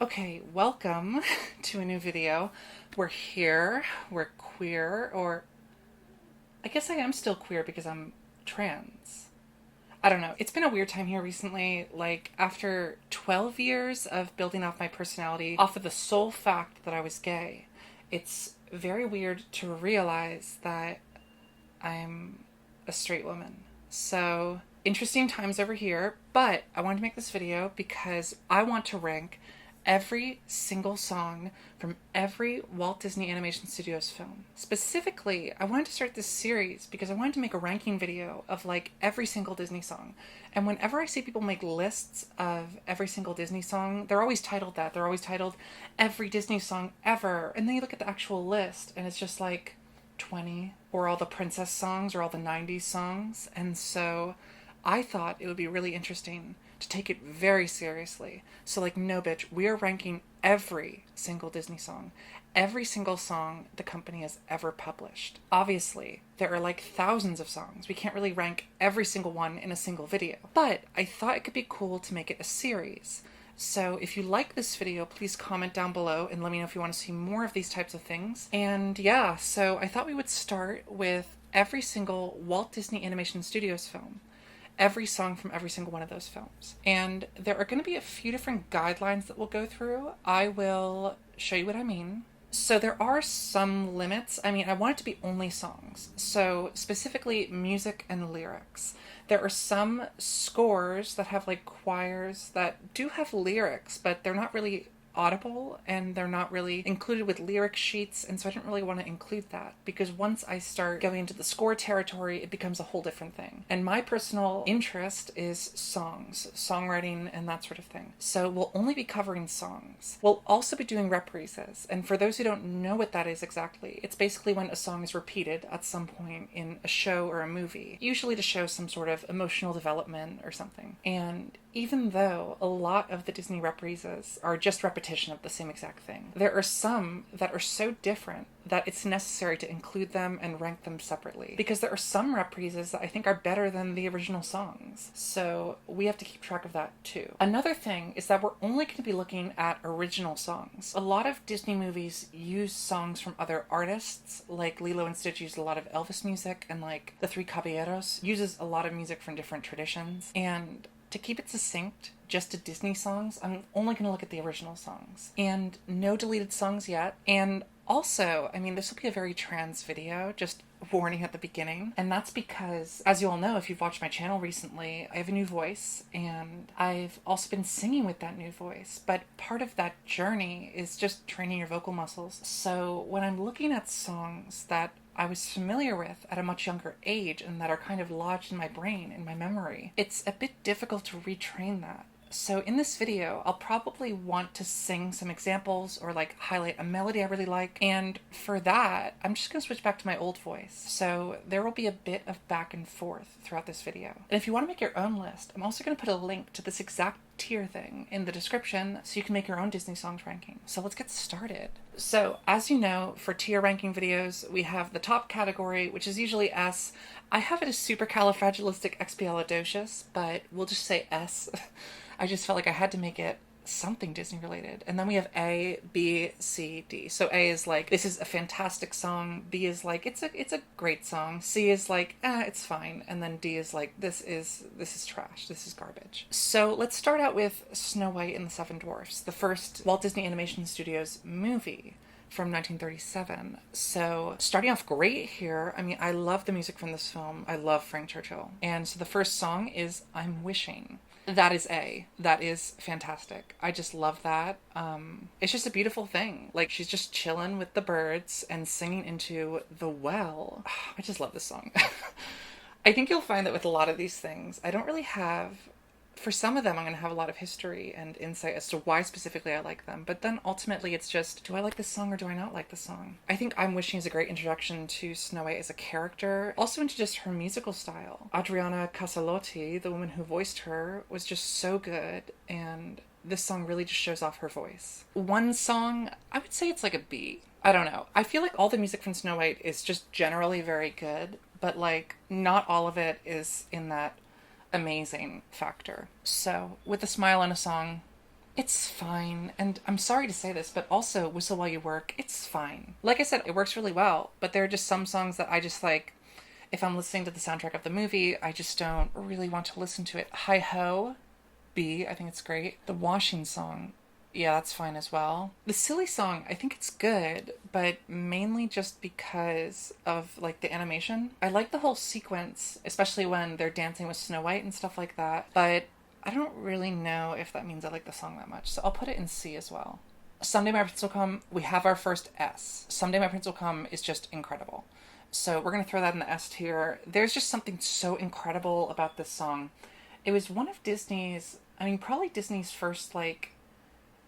Okay, welcome to a new video. We're here, we're queer, or I guess I am still queer because I'm trans. I don't know. It's been a weird time here recently. Like, after 12 years of building off my personality off of the sole fact that I was gay, it's very weird to realize that I'm a straight woman. So, interesting times over here, but I wanted to make this video because I want to rank every single song from every Walt Disney Animation Studios film. Specifically, I wanted to start this series because I wanted to make a ranking video of like every single Disney song. And whenever I see people make lists of every single Disney song, they're always titled that. They're always titled every Disney song ever. And then you look at the actual list and it's just like 20, or all the princess songs, or all the 90s songs. And so I thought it would be really interesting to take it very seriously. So, like, no bitch, we are ranking every single Disney song, every single song the company has ever published. Obviously, there are like thousands of songs. We can't really rank every single one in a single video. But I thought it could be cool to make it a series. So if you like this video, please comment down below and let me know if you want to see more of these types of things. And yeah, so I thought we would start with every single Walt Disney Animation Studios film. Every song from every single one of those films. And there are going to be a few different guidelines that we'll go through. I will show you what I mean. So there are some limits. I mean, I want it to be only songs. So specifically music and lyrics. There are some scores that have like choirs that do have lyrics, but they're not really audible and they're not really included with lyric sheets, and so I didn't really want to include that because once I start going into the score territory it becomes a whole different thing, and my personal interest is songs, songwriting, and that sort of thing. So we'll only be covering songs. We'll also be doing reprises, and for those who don't know what that is exactly, it's basically when a song is repeated at some point in a show or a movie, usually to show some sort of emotional development or something. And even though a lot of the Disney reprises are just repetition of the same exact thing, there are some that are so different that it's necessary to include them and rank them separately. Because there are some reprises that I think are better than the original songs. So we have to keep track of that too. Another thing is that we're only going to be looking at original songs. A lot of Disney movies use songs from other artists, like Lilo and Stitch used a lot of Elvis music, and like The Three Caballeros uses a lot of music from different traditions. And to keep it succinct, just to Disney songs, I'm only going to look at the original songs. And no deleted songs yet. And also, I mean, this will be a very trans video, just warning at the beginning. And that's because, as you all know, if you've watched my channel recently, I have a new voice, and I've also been singing with that new voice. But part of that journey is just training your vocal muscles. So when I'm looking at songs that I was familiar with at a much younger age and that are kind of lodged in my brain, in my memory, it's a bit difficult to retrain that. So in this video, I'll probably want to sing some examples or like highlight a melody I really like. And for that, I'm just going to switch back to my old voice. So there will be a bit of back and forth throughout this video. And if you want to make your own list, I'm also going to put a link to this exact tier thing in the description so you can make your own Disney songs ranking. So let's get started. So as you know, for tier ranking videos, we have the top category, which is usually S. I have it as supercalifragilisticexpialidocious, but we'll just say S. I just felt like I had to make it something Disney related. And then we have A, B, C, D. So A is like, this is a fantastic song. B is like, it's a great song. C is like, it's fine. And then D is like, this is trash. This is garbage. So let's start out with Snow White and the Seven Dwarfs, the first Walt Disney Animation Studios movie from 1937. So starting off great here. I mean, I love the music from this film. I love Frank Churchill. And so the first song is I'm Wishing. That is A. That is fantastic. I just love that. It's just a beautiful thing. Like, she's just chilling with the birds and singing into the well. I just love this song. I think you'll find that with a lot of these things, I don't really have... For some of them, I'm going to have a lot of history and insight as to why specifically I like them. But then ultimately, it's just, do I like this song or do I not like this song? I think I'm Wishing is a great introduction to Snow White as a character. Also into just her musical style. Adriana Casalotti, the woman who voiced her, was just so good. And this song really just shows off her voice. One song, I would say it's like a B. I don't know. I feel like all the music from Snow White is just generally very good. But like, not all of it is in that amazing factor. So with a smile and a song, It's fine. And I'm sorry to say this, but also Whistle While You Work, it's fine. Like I said, it works really well, but there are just some songs that I just like, if I'm listening to the soundtrack of the movie, I just don't really want to listen to it. Hi Ho, B, I think it's great. The washing song, yeah, that's fine as well. The silly song, I think it's good, but mainly just because of like the animation. I like the whole sequence, especially when they're dancing with Snow White and stuff like that, but I don't really know if that means I like the song that much, so I'll put it in C as well. Someday My Prince Will Come, we have our first S. Someday My Prince Will Come is just incredible. So we're going to throw that in the S tier. There's just something so incredible about this song. It was one of Disney's, I mean, probably Disney's first, like,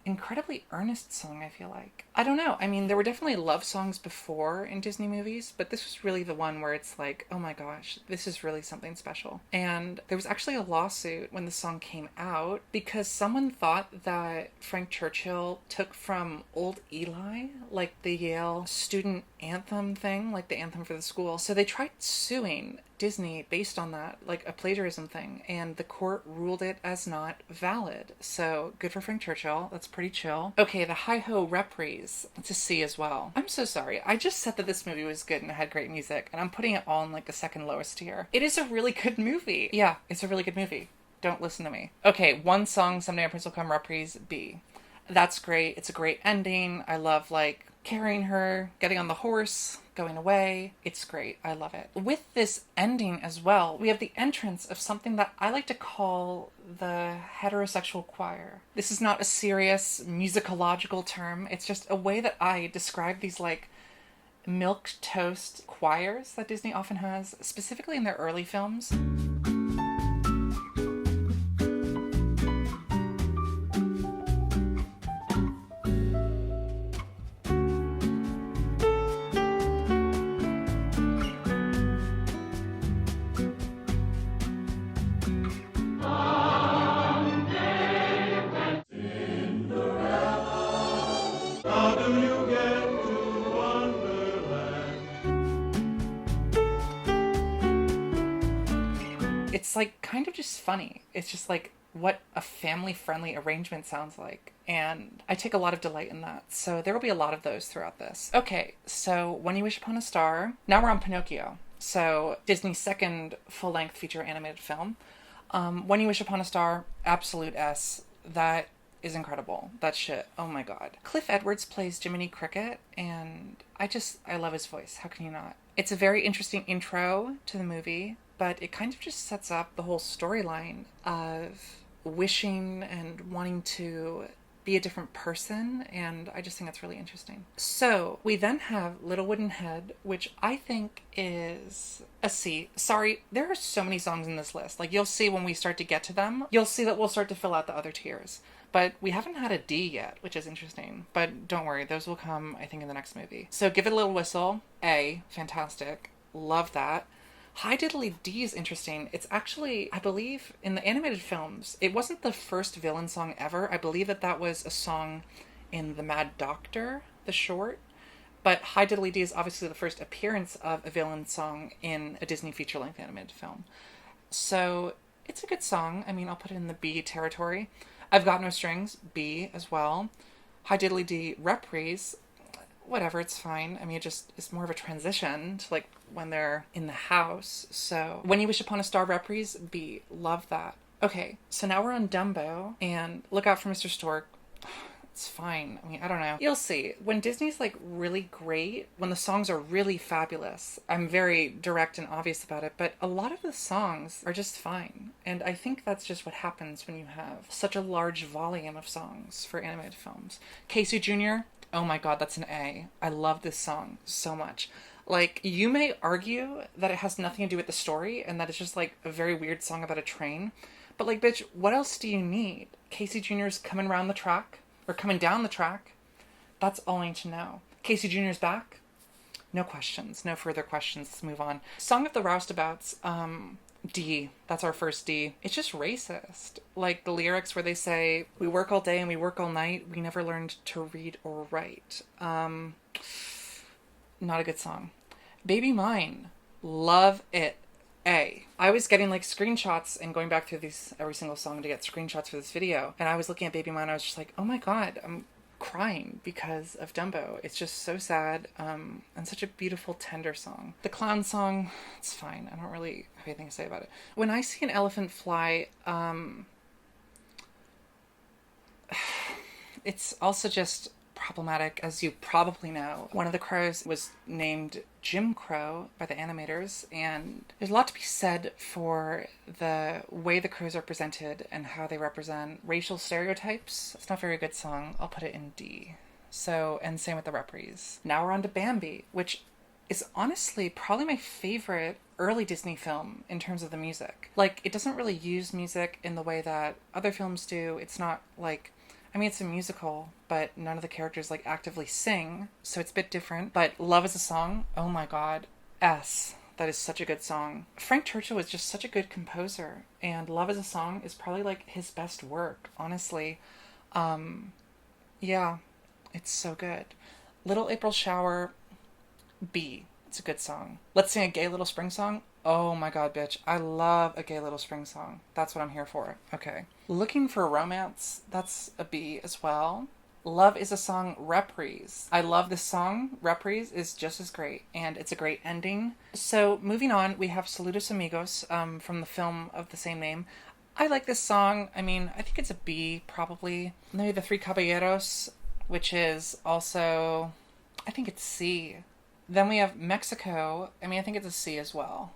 incredibly earnest song, I feel like. I don't know. I mean, there were definitely love songs before in Disney movies, but this was really the one where it's like, oh my gosh, this is really something special. And there was actually a lawsuit when the song came out because someone thought that Frank Churchill took from Old Eli, like the Yale student anthem thing, like the anthem for the school. So they tried suing Disney based on that, like a plagiarism thing, and the court ruled it as not valid. So good for Frank Churchill. That's pretty chill. Okay, the Hi Ho Reprise to C as well. I'm so sorry. I just said that this movie was good and it had great music, and I'm putting it all in like the second lowest tier. It is a really good movie. Yeah, it's a really good movie. Don't listen to me. Okay, one song, Someday My Prince Will Come Reprise, B. That's great. It's a great ending. I love like carrying her, getting on the horse, going away. It's great. I love it. With this ending as well, we have the entrance of something that I like to call the heterosexual choir. This is not a serious musicological term. It's just a way that I describe these like milk toast choirs that Disney often has, specifically in their early films. It's like kind of just funny. It's just like what a family friendly arrangement sounds like. And I take a lot of delight in that. So there will be a lot of those throughout this. Okay, so When You Wish Upon a Star. Now we're on Pinocchio. So Disney's second full length feature animated film. When You Wish Upon a Star, absolute S. That is incredible. That shit. Oh my god. Cliff Edwards plays Jiminy Cricket, and I love his voice. How can you not? It's a very interesting intro to the movie, but it kind of just sets up the whole storyline of wishing and wanting to be a different person, and I just think that's really interesting. So we then have Little Wooden Head, which I think is a C. Sorry, there are so many songs in this list. Like, you'll see when we start to get to them, you'll see that we'll start to fill out the other tiers. But we haven't had a D yet, which is interesting. But don't worry, those will come, I think, in the next movie. So Give It a Little Whistle, A, fantastic. Love that. Hi Diddly D is interesting. It's actually, I believe, in the animated films, it wasn't the first villain song ever. I believe that was a song in The Mad Doctor, the short. But Hi Diddly D is obviously the first appearance of a villain song in a Disney feature-length animated film. So it's a good song. I mean, I'll put it in the B territory. I've Got No Strings, B as well. Hi Diddly D Reprise, whatever, it's fine. I mean, it's more of a transition to like when they're in the house. So When You Wish Upon a Star Reprise, B. Love that. Okay, so now we're on Dumbo, and look out for Mr. Stork. It's fine. I mean, I don't know. You'll see. When Disney's like really great, when the songs are really fabulous, I'm very direct and obvious about it, but a lot of the songs are just fine. And I think that's just what happens when you have such a large volume of songs for animated films. Casey Jr., oh my god, that's an A. I love this song so much. Like, you may argue that it has nothing to do with the story and that it's just like a very weird song about a train. But like, bitch, what else do you need? Casey Jr.'s coming around the track, or coming down the track. That's all I need to know. Casey Jr.'s back. No questions. No further questions. Let's move on. Song of the Roustabouts. D. That's our first D. It's just racist. Like the lyrics where they say, we work all day and we work all night. We never learned to read or write. Not a good song. Baby Mine. Love it. A. I was getting like screenshots and going back through these every single song to get screenshots for this video. And I was looking at Baby Mine. I was just like, oh my God, I'm crying because of Dumbo. It's just so sad, and such a beautiful, tender song. The clown song, it's fine. I don't really have anything to say about it. When I see an elephant fly, it's also just problematic, as you probably know. One of the crows was named Jim Crow by the animators, and there's a lot to be said for the way the crows are presented and how they represent racial stereotypes. It's not a very good song. I'll put it in D. So, and same with the reprise. Now we're on to Bambi, which is honestly probably my favorite early Disney film in terms of the music. Like, it doesn't really use music in the way that other films do. It's not like, I mean, it's a musical, but none of the characters like actively sing, so it's a bit different. But Love is a Song, oh my God, S. That is such a good song. Frank Churchill was just such a good composer, and Love is a Song is probably like his best work, honestly. Yeah, it's so good. Little April Shower, B. It's a good song. Let's sing a gay little spring song. Oh my God, bitch. I love a gay little spring song. That's what I'm here for. Okay. Looking for Romance. That's a B as well. Love is a Song reprise. I love this song. Reprise is just as great, and it's a great ending. So moving on, we have Saludos Amigos from the film of the same name. I like this song. I mean, I think it's a B probably. Maybe the Three Caballeros, which is also, I think it's C. Then we have Mexico. I mean, I think it's a C as well.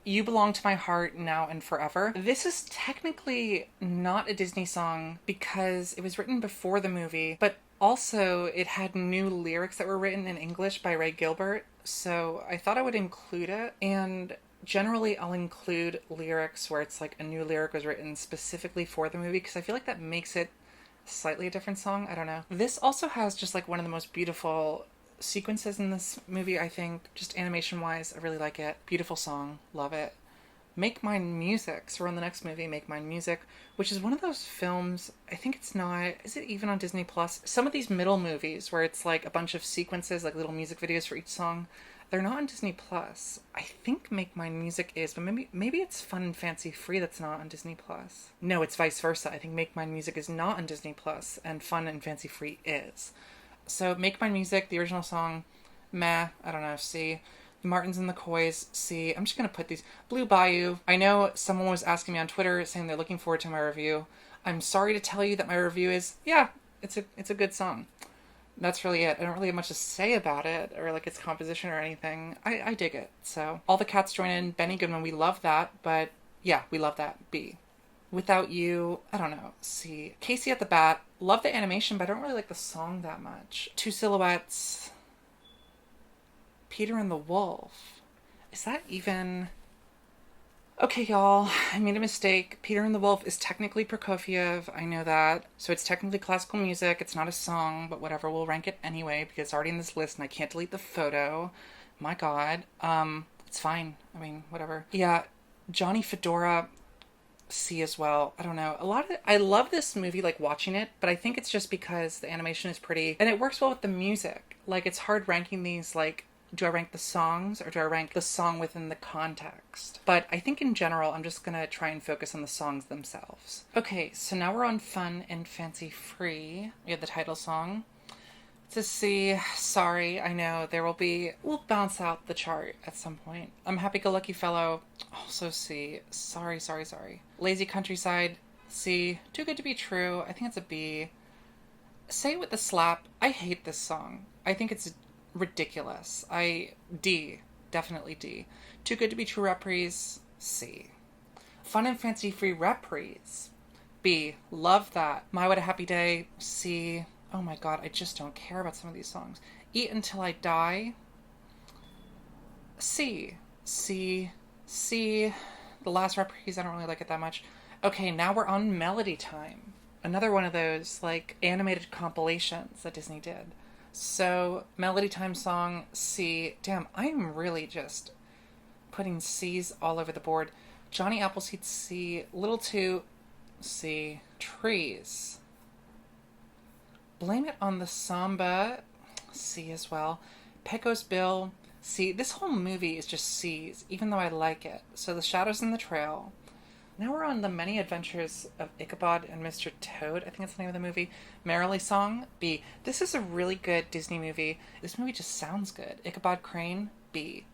You Belong to My Heart Now and Forever. This is technically not a Disney song because it was written before the movie, but also it had new lyrics that were written in English by Ray Gilbert, so I thought I would include it. And generally I'll include lyrics where it's like a new lyric was written specifically for the movie, because I feel like that makes it slightly a different song. I don't know. This also has just like one of the most beautiful sequences in this movie, I think, just animation wise. I really like it. Beautiful song, love it. Make Mine Music. So we're on the next movie, Make Mine Music, which is one of those films, I think it's not, is it even on Disney Plus? Some of these middle movies where it's like a bunch of sequences, like little music videos for each song, they're not on Disney Plus. I think Make Mine Music is, but maybe it's Fun and Fancy Free that's not on Disney Plus. No, it's vice versa. I think Make Mine Music is not on Disney Plus and Fun and Fancy Free is. So Make Mine Music, the original song, meh, I don't know, C. Martins and the Coys, C. I'm just going to put these. Blue Bayou. I know someone was asking me on Twitter saying they're looking forward to my review. I'm sorry to tell you that my review is, yeah, it's a good song. That's really it. I don't really have much to say about it or like its composition or anything. I dig it. So All the Cats Join In, Benny Goodman, we love that, but yeah, we love that. B. Without You, I don't know, C. Casey at the Bat, love the animation, but I don't really like the song that much. Two Silhouettes, Peter and the Wolf. Is that even... Okay, y'all, I made a mistake. Peter and the Wolf is technically Prokofiev, I know that. So it's technically classical music, it's not a song, but whatever, we'll rank it anyway, because it's already in this list and I can't delete the photo. My God. It's fine. I mean, whatever. Yeah, Johnny Fedora, C as well. I don't know. I love this movie, like watching it, but I think it's just because the animation is pretty and it works well with the music. Like, it's hard ranking these, like, do I rank the songs or do I rank the song within the context? But I think in general, I'm just gonna try and focus on the songs themselves. Okay, so now we're on Fun and Fancy Free. We have the title song. To see, sorry, I know we'll bounce out the chart at some point. I'm Happy-Go-Lucky Fellow, also C. Sorry. Lazy Countryside, C. Too Good to Be True, I think it's a B. Say It With the Slap, I hate this song. I think it's ridiculous. D, definitely D. Too Good to Be True reprise, C. Fun and Fancy Free reprise, B. Love that. My What a Happy Day, C. Oh my God, I just don't care about some of these songs. Eat Until I Die, C. The last reprise, I don't really like it that much. Okay, now we're on Melody Time. Another one of those, like, animated compilations that Disney did. So, Melody Time song, C. Damn, I'm really just putting C's all over the board. Johnny Appleseed, C. Little 2, C. Trees. Blame It on the Samba, C as well. Pecos Bill, See, this whole movie is just C's, even though I like it. So The Shadows in the Trail. Now we're on The Many Adventures of Ichabod and Mr. Toad. I think that's the name of the movie. Merrily Song, B. This is a really good Disney movie. This movie just sounds good. Ichabod Crane, B.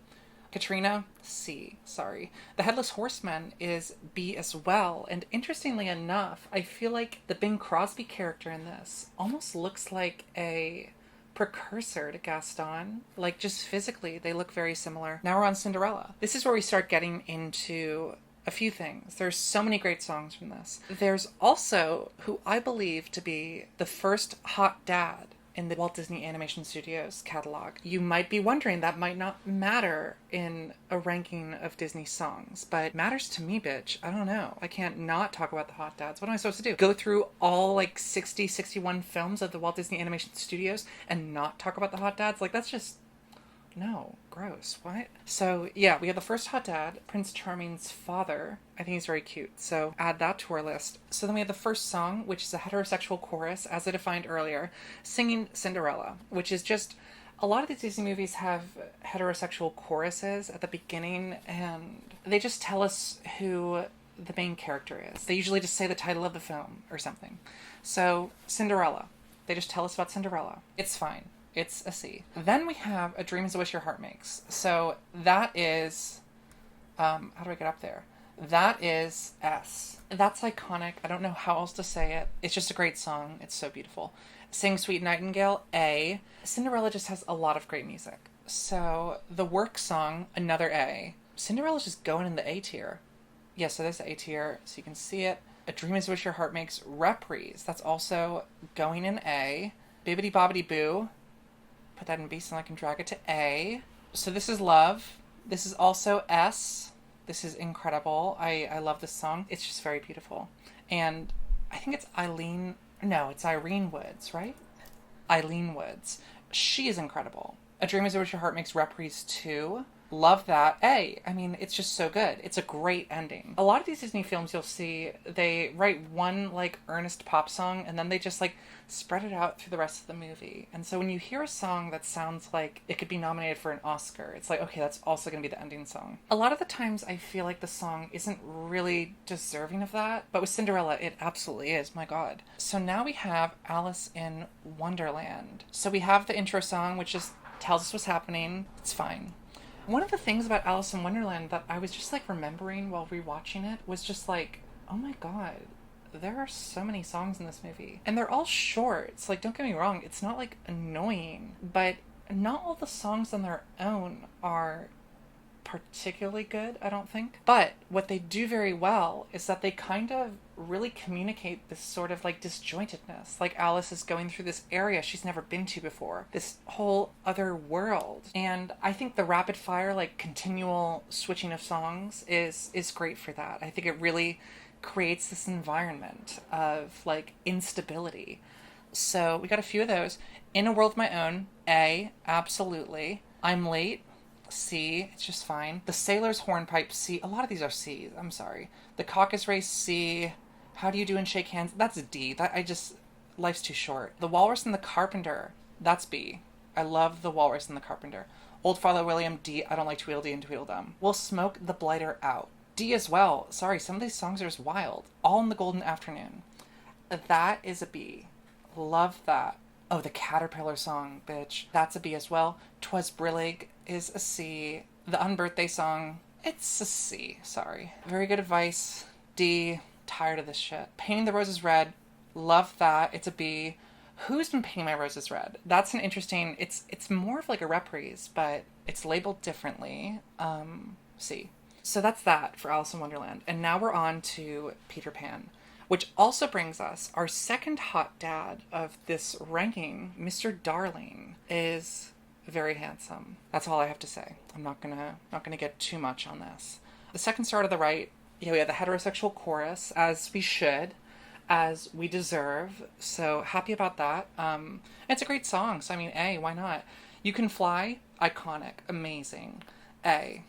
Katrina, C. Sorry. The Headless Horseman is B as well. And interestingly enough, I feel like the Bing Crosby character in this almost looks like a precursor to Gaston. Like, just physically, they look very similar. Now we're on Cinderella. This is where we start getting into a few things. There's so many great songs from this. There's also who I believe to be the first hot dad in the Walt Disney Animation Studios catalog. You might be wondering that might not matter in a ranking of Disney songs, but it matters to me, bitch. I don't know. I can't not talk about the hot dads. What am I supposed to do? Go through all like 60, 61 films of the Walt Disney Animation Studios and not talk about the hot dads? Like, that's just... no, gross. What? So, yeah, we have the first hot dad, Prince Charming's father. I think he's very cute, so add that to our list. So then we have the first song, which is a heterosexual chorus, as I defined earlier, singing Cinderella, which is just... a lot of these Disney movies have heterosexual choruses at the beginning, and they just tell us who the main character is. They usually just say the title of the film or something. So, Cinderella. They just tell us about Cinderella. It's fine. It's a C. Then we have A Dream is a Wish Your Heart Makes. So that is, how do I get up there? That is S. That's iconic. I don't know how else to say it. It's just a great song. It's so beautiful. Sing Sweet Nightingale, A. Cinderella just has a lot of great music. So the work song, another A. Cinderella's just going in the A tier. Yeah, so there's the A tier, so you can see it. A Dream is a Wish Your Heart Makes, Reprise. That's also going in A. Bibbidi Bobbidi Boo. Put that in B so I can drag it to A. So this is Love. This is also S. This is incredible. I love this song. It's just very beautiful. And I think it's Eileen... no, it's Irene Woods, right? Eileen Woods. She is incredible. A Dream is a Wish Your Heart Makes, Reprise 2. Love that. A. I mean, it's just so good. It's a great ending. A lot of these Disney films you'll see, they write one, like, earnest pop song, and then they just, like, spread it out through the rest of the movie. And so when you hear a song that sounds like it could be nominated for an Oscar, it's like, okay, that's also going to be the ending song. A lot of the times I feel like the song isn't really deserving of that, but with Cinderella, it absolutely is, my God. So now we have Alice in Wonderland. So we have the intro song, which just tells us what's happening. It's fine. One of the things about Alice in Wonderland that I was just like remembering while rewatching it was just like, oh my God, there are so many songs in this movie. And they're all short. It's like, don't get me wrong, it's not like annoying, but not all the songs on their own are particularly good, I don't think. But what they do very well is that they kind of really communicate this sort of like disjointedness. Like Alice is going through this area she's never been to before, this whole other world. And I think the rapid fire, like continual switching of songs is great for that. I think it really creates this environment of like instability. So we got a few of those. In a World of My Own, A, absolutely. I'm Late, C, it's just fine. The Sailor's Hornpipe, C. A lot of these are C's, I'm sorry. The Caucus Race, C. How Do You Do and Shake Hands, that's a D. Life's too short. The Walrus and the Carpenter, that's B. I love The Walrus and the Carpenter. Old Father William, D. I don't like Tweedledee and Tweedledum. We'll Smoke the Blighter Out, D as well. Sorry, some of these songs are just wild. All in the Golden Afternoon. That is a B. Love that. Oh, the Caterpillar song, bitch. That's a B as well. 'Twas Brillig is a C. The Unbirthday song, it's a C. Sorry. Very Good Advice, D. Tired of this shit. Painting the Roses Red, love that. It's a B. Who's Been Painting My Roses Red? That's an interesting... It's more of like a reprise, but it's labeled differently. C. So that's that for Alice in Wonderland. And now we're on to Peter Pan, which also brings us our second hot dad of this ranking. Mr. Darling is very handsome. That's all I have to say. I'm not gonna get too much on this. The second star to the right, yeah, we have the heterosexual chorus, as we should, as we deserve. So happy about that. It's a great song. So I mean, A, why not? You Can Fly, iconic, amazing. A.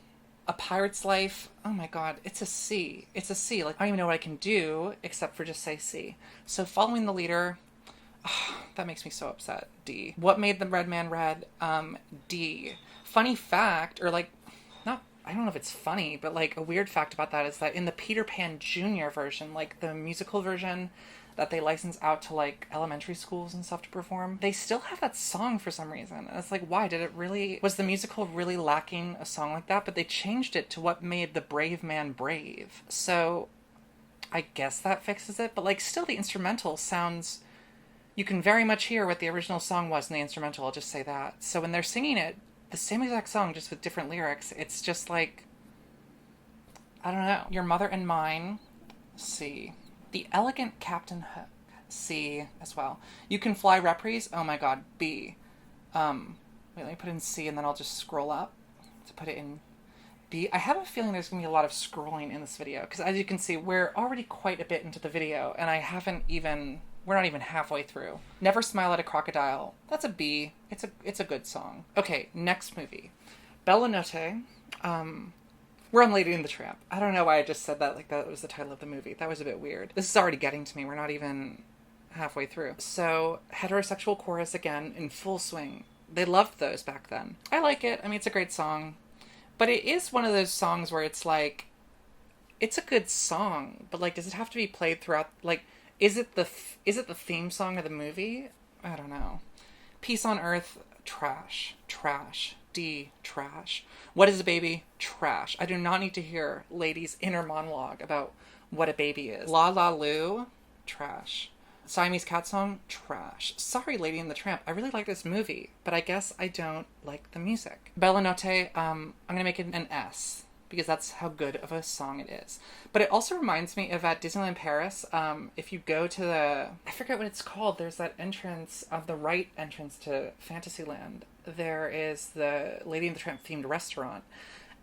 A Pirate's Life, oh my God, it's a C. It's a C. Like, I don't even know what I can do except for just say C. So Following the Leader, That makes me so upset. D. What made the red man red? D. Funny fact, or like, not, I don't know if it's funny, but like a weird fact about that is that in the Peter Pan Jr. version, like the musical version that they license out to like elementary schools and stuff to perform, they still have that song for some reason. And it's like, why? Did it really, was the musical really lacking a song like that? But they changed it to what made the brave man brave. So I guess that fixes it, but like still the instrumental sounds, you can very much hear what the original song was in the instrumental, I'll just say that. So when they're singing it, the same exact song, just with different lyrics, it's just like, I don't know. Your Mother and Mine, C. The Elegant Captain Hook, C as well. You Can Fly Reprise, oh my god, B. Wait, let me put in C and then I'll just scroll up to put it in B. I have a feeling there's going to be a lot of scrolling in this video, because as you can see, we're already quite a bit into the video, and we're not even halfway through. Never Smile at a Crocodile. That's a B. It's a good song. Okay, next movie. Bella Notte. We're on Lady and the Tramp. I don't know why I just said that like that was the title of the movie. That was a bit weird. This is already getting to me. We're not even halfway through. So, heterosexual chorus again in full swing. They loved those back then. I like it. I mean, it's a great song. But it is one of those songs where it's like, it's a good song, but like, does it have to be played throughout, like, is it the theme song of the movie? I don't know. Peace on Earth, trash. Trash. D, trash. What is a baby? Trash. I do not need to hear Lady's inner monologue about what a baby is. La La Lu, trash. Siamese Cat Song, trash. Sorry, Lady and the Tramp. I really like this movie, but I guess I don't like the music. Bella Notte, I'm gonna make it an S, because that's how good of a song it is. But it also reminds me of at Disneyland Paris, if you go to I forget what it's called, there's that entrance, the right entrance to Fantasyland. There is the Lady and the Tramp themed restaurant,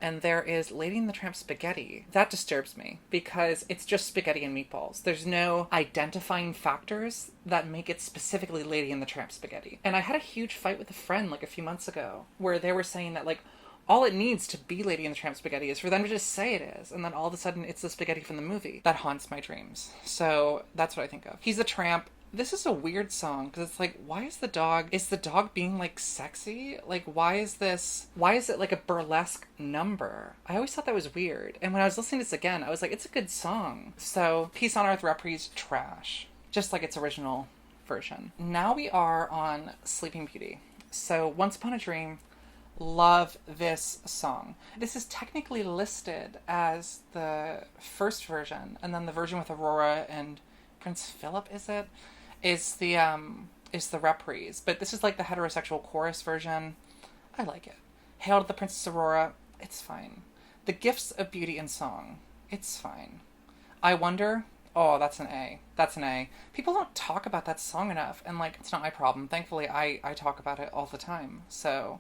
and there is Lady and the Tramp spaghetti. That disturbs me, because it's just spaghetti and meatballs. There's no identifying factors that make it specifically Lady and the Tramp spaghetti. And I had a huge fight with a friend like a few months ago, where they were saying that like, all it needs to be Lady and the Tramp spaghetti is for them to just say it is, and then all of a sudden it's the spaghetti from the movie. That haunts my dreams. So that's what I think of. He's the Tramp. This is a weird song, because it's like, why is the dog being like sexy? Like, why is it like a burlesque number? I always thought that was weird. And when I was listening to this again, I was like, it's a good song. So Peace on Earth reprise, trash. Just like its original version. Now we are on Sleeping Beauty. So Once Upon a Dream, love this song. This is technically listed as the first version, and then the version with Aurora and Prince Philip, is the reprise. But this is like the heterosexual chorus version. I like it. Hail to the Princess Aurora, it's fine. The Gifts of Beauty and Song, it's fine. I Wonder, oh, that's an A. That's an A. People don't talk about that song enough, and like, it's not my problem. Thankfully, I talk about it all the time, so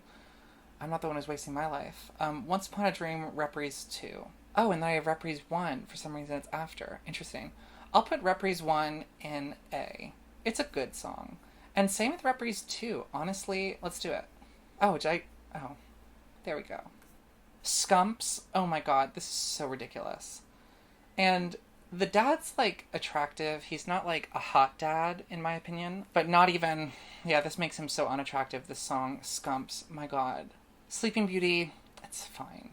I'm not the one who's wasting my life. Once Upon a Dream, reprise 2. Oh, and then I have reprise 1. For some reason, it's after. Interesting. I'll put reprise 1 in A. It's a good song. And same with reprise 2. Honestly, let's do it. Oh, there we go. Scumps. Oh my god, this is so ridiculous. And the dad's, like, attractive. He's not, like, a hot dad, in my opinion. But not even... Yeah, this makes him so unattractive, this song. Scumps. My god. Sleeping Beauty, it's fine.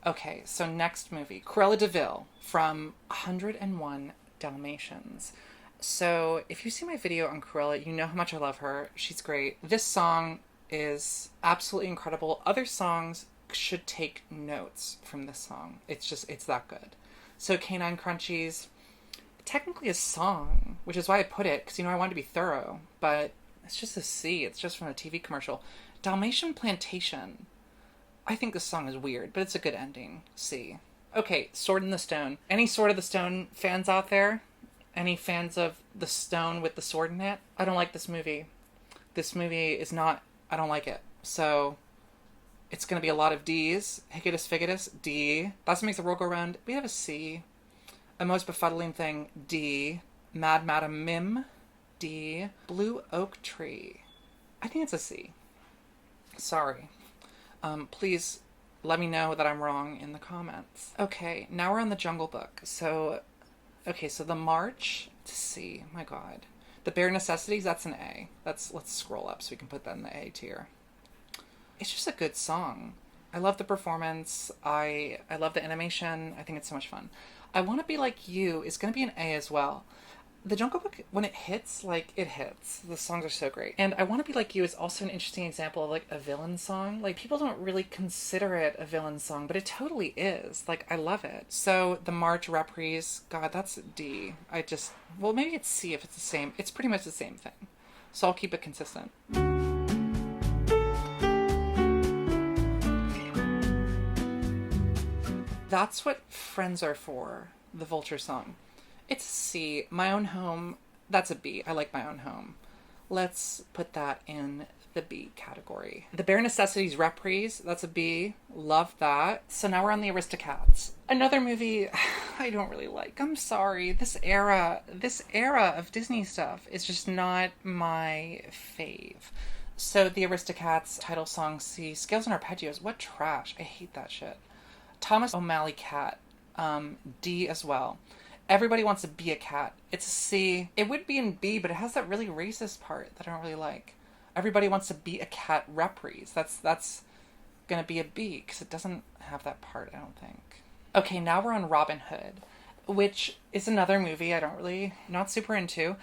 Okay, so next movie. Cruella de Vil from 101 Dalmatians. So if you see my video on Cruella, you know how much I love her. She's great. This song is absolutely incredible. Other songs should take notes from this song. It's that good. So Canine Crunchies, technically a song, which is why I put it, because, I wanted to be thorough, but it's just a C. It's just from a TV commercial. Dalmatian Plantation. I think this song is weird, but it's a good ending. C. Okay, Sword in the Stone. Any Sword of the Stone fans out there? Any fans of the stone with the sword in it? I don't like this movie. This movie is not... I don't like it. So, it's going to be a lot of D's. Hicketus Figgletus, D. That's what makes the world go round. We have a C. A Most Befuddling Thing, D. Mad Madam Mim, D. Blue Oak Tree. I think it's a C. Sorry. Please let me know that I'm wrong in the comments. Okay, now we're on the Jungle Book. So the March to C. My god. The Bare Necessities, that's an A. Let's scroll up so we can put that in the A tier. It's just a good song. I love the performance. I love the animation. I think it's so much fun. I Want to Be Like You is going to be an A as well. The Jungle Book, when it hits, like, it hits. The songs are so great. And I Want to Be Like You is also an interesting example of, like, a villain song. Like, people don't really consider it a villain song, but it totally is. Like, I love it. So, the March Reprise, God, that's D. Well, maybe it's C if it's the same. It's pretty much the same thing. So I'll keep it consistent. That's What Friends Are For, the Vulture song. It's a C. My Own Home, that's a B. I like My Own Home. Let's put that in the B category. The Bare Necessities Reprise, that's a B. Love that. So now we're on the Aristocats. Another movie I don't really like. I'm sorry. This era of Disney stuff is just not my fave. So the Aristocats title song C. Scales and Arpeggios, what trash. I hate that shit. Thomas O'Malley Cat, D as well. Everybody Wants to Be a Cat. It's a C. It would be in B, but it has that really racist part that I don't really like. Everybody Wants to Be a Cat reprise. That's gonna be a B, because it doesn't have that part, I don't think. Okay, now we're on Robin Hood, which is another movie not super into,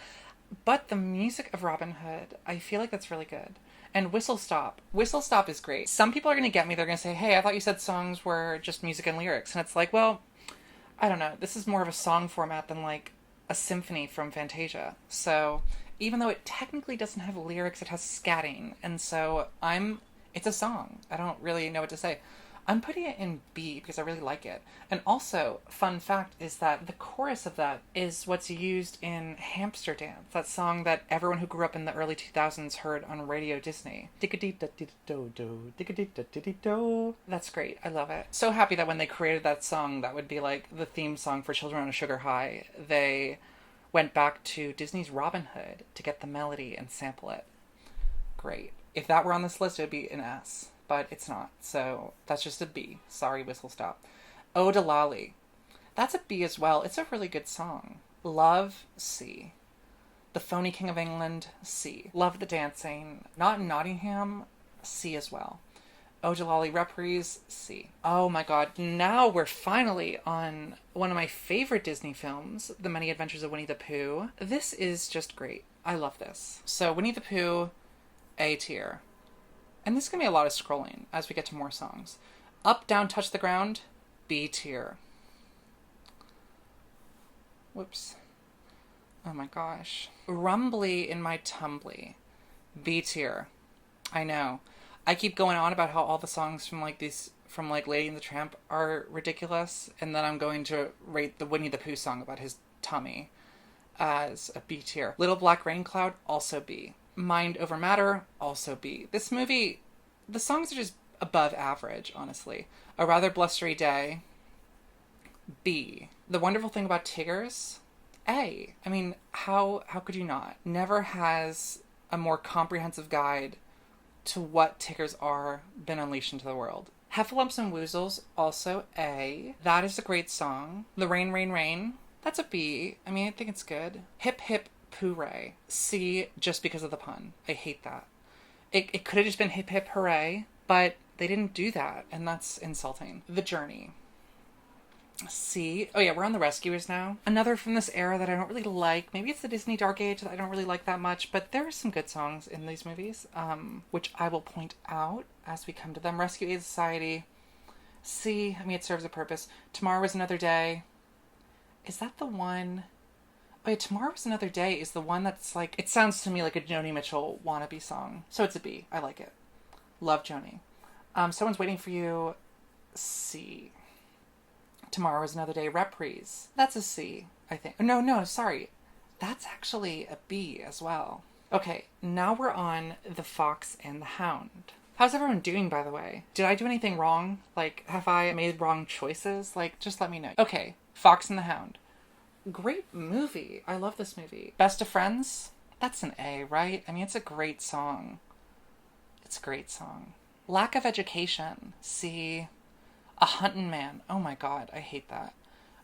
but the music of Robin Hood, I feel like that's really good. And Whistle Stop. Whistle Stop is great. Some people are going to get me. They're going to say, hey, I thought you said songs were just music and lyrics. And it's like, well, I don't know. This is more of a song format than like a symphony from Fantasia. So even though it technically doesn't have lyrics, it has scatting. And so it's a song. I don't really know what to say. I'm putting it in B because I really like it. And also, fun fact is that the chorus of that is what's used in Hamster Dance, that song that everyone who grew up in the early 2000s heard on Radio Disney. That's great. I love it. So happy that when they created that song, that would be like the theme song for Children on a Sugar High, they went back to Disney's Robin Hood to get the melody and sample it. Great. If that were on this list, it would be an S. But it's not, so that's just a B. Sorry, Whistle Stop. Ode to Lolly. That's a B as well. It's a really good song. Love, C. The Phony King of England, C. Love the Dancing. Not in Nottingham, C as well. Ode to Lolly Reprise, C. Oh my god, now we're finally on one of my favorite Disney films, The Many Adventures of Winnie the Pooh. This is just great. I love this. So Winnie the Pooh, A tier. And this is going to be a lot of scrolling as we get to more songs. Up, Down, Touch the Ground, B tier. Whoops. Oh my gosh. Rumbly in My Tumbly, B tier. I know. I keep going on about how all the songs from Lady and the Tramp are ridiculous, and then I'm going to rate the Winnie the Pooh song about his tummy as a B tier. Little Black Rain Cloud, also B. Mind Over Matter, also B. This movie, the songs are just above average, honestly. A Rather Blustery Day, B. The Wonderful Thing About Tiggers, A. I mean, how could you not? Never has a more comprehensive guide to what Tiggers are been unleashed into the world. Heffalumps and Woozles, also A. That is a great song. The Rain, Rain, Rain, that's a B. I mean, I think it's good. Hip Hip Hooray, C, just because of the pun. I hate that. It could have just been Hip Hip Hooray, but they didn't do that, and that's insulting. The Journey, C. Oh yeah, we're on The Rescuers now. Another from this era that I don't really like. Maybe it's the Disney Dark Age that I don't really like that much, but there are some good songs in these movies, which I will point out as we come to them. Rescue Aid Society, C. I mean, it serves a purpose. Tomorrow Was Another Day. Is that the one... Oh yeah, Tomorrow Was Another Day is the one that's like... It sounds to me like a Joni Mitchell wannabe song. So it's a B. I like it. Love Joni. Someone's Waiting for You, C. Tomorrow Was Another Day Reprise. That's a C, I think. No, sorry. That's actually a B as well. Okay, now we're on The Fox and the Hound. How's everyone doing, by the way? Did I do anything wrong? Like, have I made wrong choices? Like, just let me know. Okay, Fox and the Hound. Great movie. I love this movie. Best of Friends? That's an A, right? I mean, it's a great song. It's a great song. Lack of Education. C. A Huntin' Man. Oh my god, I hate that.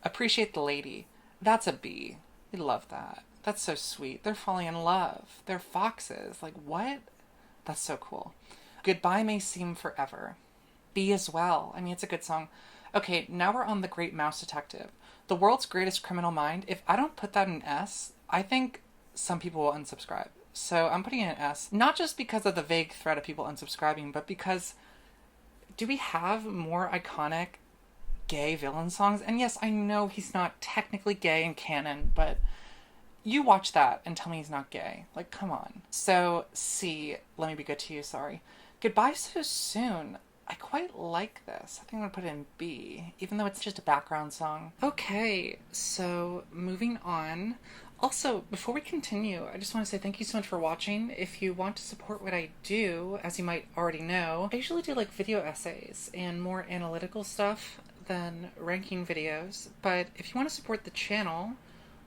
Appreciate the Lady. That's a B. I love that. That's so sweet. They're falling in love. They're foxes. Like, what? That's so cool. Goodbye May Seem Forever. Be as well. I mean, it's a good song. Okay, now we're on The Great Mouse Detective. The World's Greatest Criminal Mind. If I don't put that in S, I think some people will unsubscribe. So I'm putting it in S, not just because of the vague threat of people unsubscribing, but because do we have more iconic gay villain songs? And yes, I know he's not technically gay in canon, but you watch that and tell me he's not gay. Like, come on. So, C, Let Me Be Good to You, sorry. Goodbye So Soon. I quite like this. I think I'm going to put it in B, even though it's just a background song. Okay, so moving on. Also, before we continue, I just want to say thank you so much for watching. If you want to support what I do, as you might already know, I usually do like video essays and more analytical stuff than ranking videos. But if you want to support the channel,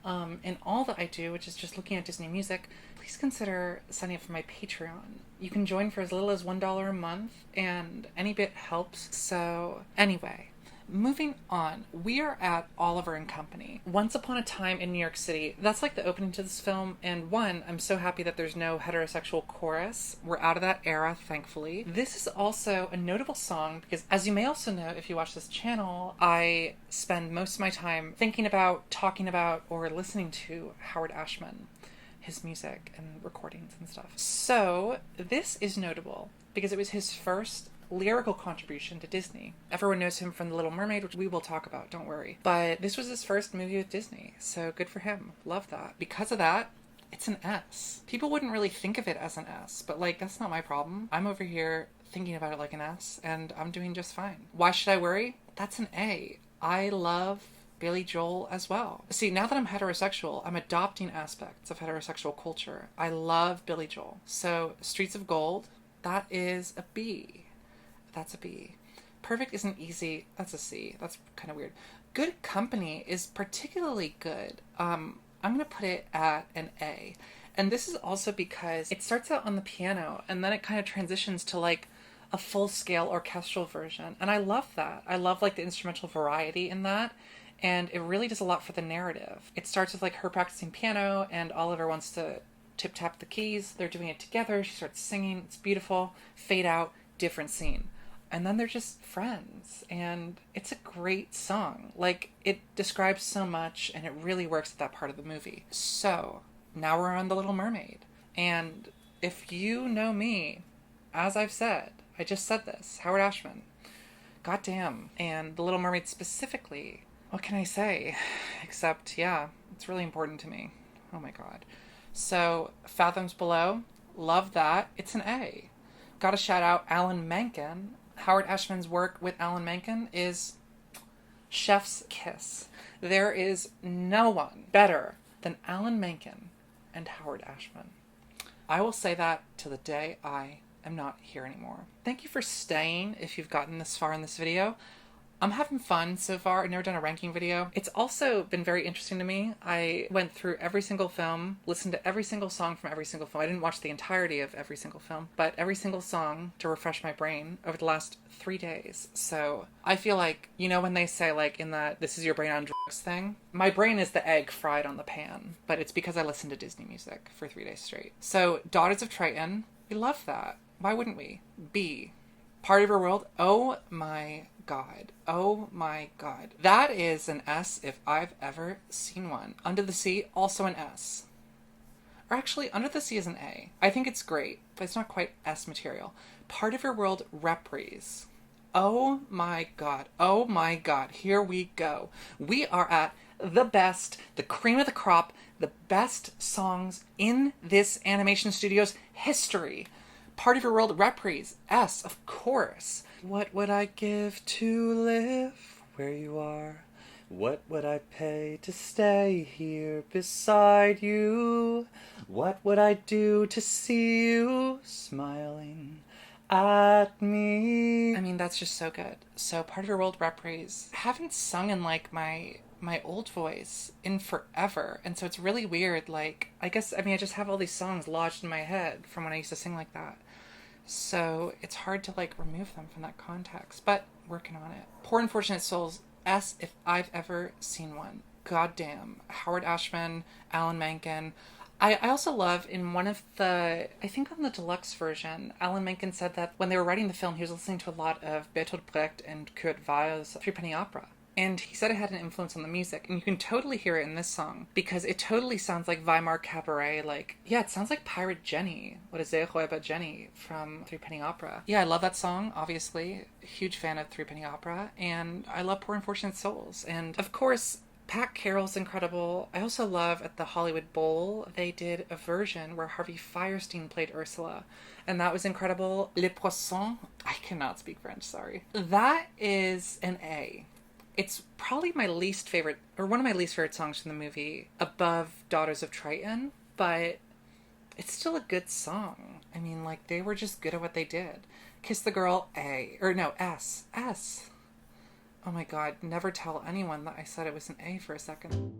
and all that I do, which is just looking at Disney music, please consider signing up for my Patreon. You can join for as little as $1 a month, and any bit helps. So anyway, moving on, we are at Oliver and Company. Once Upon a Time in New York City. That's like the opening to this film, and one, I'm so happy that there's no heterosexual chorus. We're out of that era, thankfully. This is also a notable song because, as you may also know if you watch this channel, I spend most of my time thinking about, talking about, or listening to Howard Ashman, his music and recordings and stuff. So this is notable because it was his first lyrical contribution to Disney. Everyone knows him from The Little Mermaid, which we will talk about, don't worry. But this was his first movie with Disney, so good for him. Love that. Because of that, it's an S. People wouldn't really think of it as an S, but like, that's not my problem. I'm over here thinking about it like an S, and I'm doing just fine. Why should I worry? That's an A. I love Billy Joel as well. See, now that I'm heterosexual, I'm adopting aspects of heterosexual culture. I love Billy Joel. So, Streets of Gold, that is a B. That's a B. Perfect isn't easy. That's a C. That's kind of weird. Good Company is particularly good. I'm going to put it at an A. And this is also because it starts out on the piano and then it kind of transitions to like a full-scale orchestral version. And I love that. I love like the instrumental variety in that. And it really does a lot for the narrative. It starts with like her practicing piano and Oliver wants to tip-tap the keys. They're doing it together. She starts singing. It's beautiful. Fade out. Different scene. And then they're just friends, and it's a great song. Like, it describes so much, and it really works at that part of the movie. So, now we're on The Little Mermaid. And if you know me, as I've said, I just said this, Howard Ashman, goddamn, and The Little Mermaid specifically, what can I say? Except, yeah, it's really important to me. Oh my god. So, Fathoms Below, love that. It's an A. Gotta shout out Alan Menken. Howard Ashman's work with Alan Menken is chef's kiss. There is no one better than Alan Menken and Howard Ashman. I will say that till the day I am not here anymore. Thank you for staying if you've gotten this far in this video. I'm having fun so far. I've never done a ranking video. It's also been very interesting to me. I went through every single film, listened to every single song from every single film. I didn't watch the entirety of every single film, but every single song to refresh my brain over the last 3 days. So I feel like, you know when they say like in that this is your brain on drugs thing? My brain is the egg fried on the pan, but it's because I listened to Disney music for 3 days straight. So Daughters of Triton, we love that. Why wouldn't we? B. Part of Your World, oh my god. Oh my god. That is an S if I've ever seen one. Under the Sea, also an S. Or actually, Under the Sea is an A. I think it's great, but it's not quite S material. Part of Your World, reprise. Oh my god. Oh my god. Here we go. We are at the best, the cream of the crop, the best songs in this animation studio's history. Part of Your World, reprise. S, of course. What would I give to live where you are? What would I pay to stay here beside you? What would I do to see you smiling at me? I mean, that's just so good. So Part of Your World, reprise. I haven't sung in like my old voice in forever, and so it's really weird. Like, I just have all these songs lodged in my head from when I used to sing like that. So it's hard to like remove them from that context, but working on it. Poor Unfortunate Souls, S if I've ever seen one. goddamn. Howard Ashman, Alan Menken. I also love in one of the, I think on the deluxe version, Alan Menken said that when they were writing the film, he was listening to a lot of Bertolt Brecht and Kurt Weill's Threepenny Opera. And he said it had an influence on the music. And you can totally hear it in this song because it totally sounds like Weimar Cabaret. Like, yeah, it sounds like Pirate Jenny. What is it? Räuber Jenny from Threepenny Opera. Yeah, I love that song, obviously. Huge fan of Threepenny Opera. And I love Poor Unfortunate Souls. And of course, Pat Carroll's incredible. I also love at the Hollywood Bowl, they did a version where Harvey Fierstein played Ursula. And that was incredible. Les Poissons. I cannot speak French, sorry. That is an A. It's probably my least favorite, or one of my least favorite songs from the movie, above Daughters of Triton, but it's still a good song. I mean, like, they were just good at what they did. Kiss the Girl, A. Or no, S. S. Oh my god, never tell anyone that I said it was an A for a second.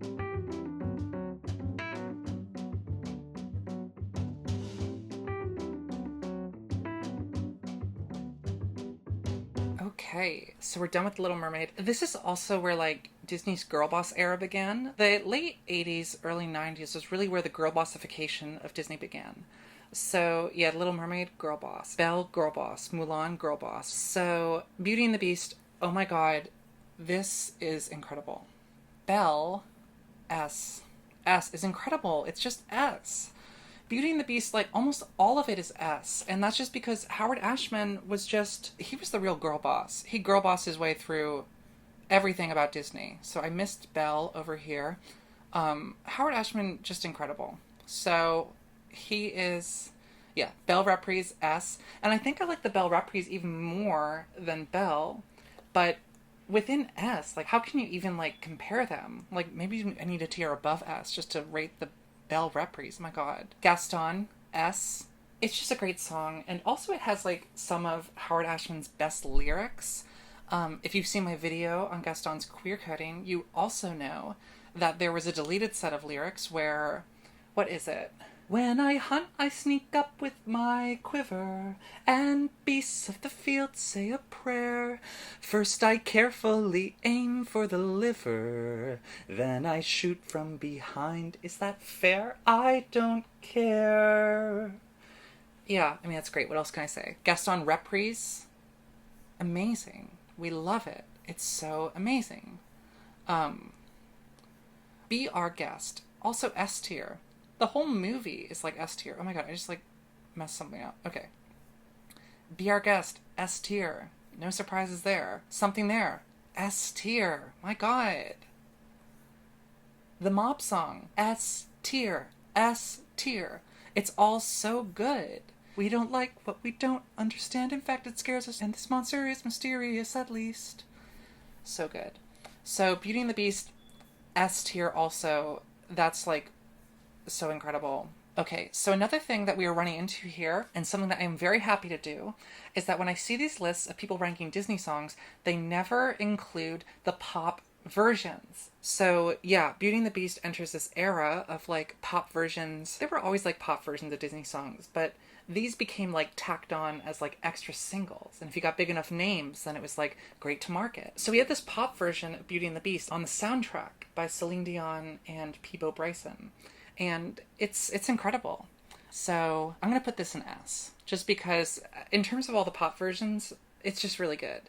Okay, so we're done with Little Mermaid. This is also where like Disney's girl boss era began. The late 80s, early 90s was really where the girl bossification of Disney began. So yeah, Little Mermaid, girl boss. Belle, girl boss. Mulan, girl boss. So Beauty and the Beast, oh my god, this is incredible. Belle, S. S is incredible. It's just S. Beauty and the Beast, like, almost all of it is S. And that's just because Howard Ashman was just, he was the real girl boss. He girl bossed his way through everything about Disney. So I missed Belle over here. Howard Ashman, just incredible. So he is, yeah, Belle Reprise, S. And I think I like the Belle Reprise even more than Belle. But within S, like, how can you even, like, compare them? Like, maybe I need a tier above S just to rate the Belle Reprise, my god. Gaston, S. It's just a great song. And also it has like some of Howard Ashman's best lyrics. If you've seen my video on Gaston's queer coding, you also know that there was a deleted set of lyrics where, what is it? When I hunt, I sneak up with my quiver, and beasts of the field say a prayer. First I carefully aim for the liver, then I shoot from behind. Is that fair? I don't care. Yeah, I mean, that's great. What else can I say? Gaston Reprise, amazing. We love it. It's so amazing. Be Our Guest, also S tier. The whole movie is like S tier. Oh my god, I just like messed something up. Okay. Be Our Guest, S tier. No surprises there. Something There, S tier. My god. The Mob Song, S tier. S tier. It's all so good. We don't like what we don't understand. In fact, it scares us. And this monster is mysterious, at least. So good. So Beauty and the Beast, S tier also. That's like so incredible. Okay, so another thing that we are running into here, and something that I'm very happy to do, is that when I see these lists of people ranking Disney songs, they never include the pop versions. So yeah, Beauty and the Beast enters this era of like pop versions. There were always like pop versions of Disney songs, but these became like tacked on as like extra singles. And if you got big enough names, then it was like great to market. So we had this pop version of Beauty and the Beast on the soundtrack by Celine Dion and Peebo Bryson. And it's incredible. So I'm going to put this in S, just because in terms of all the pop versions, it's just really good.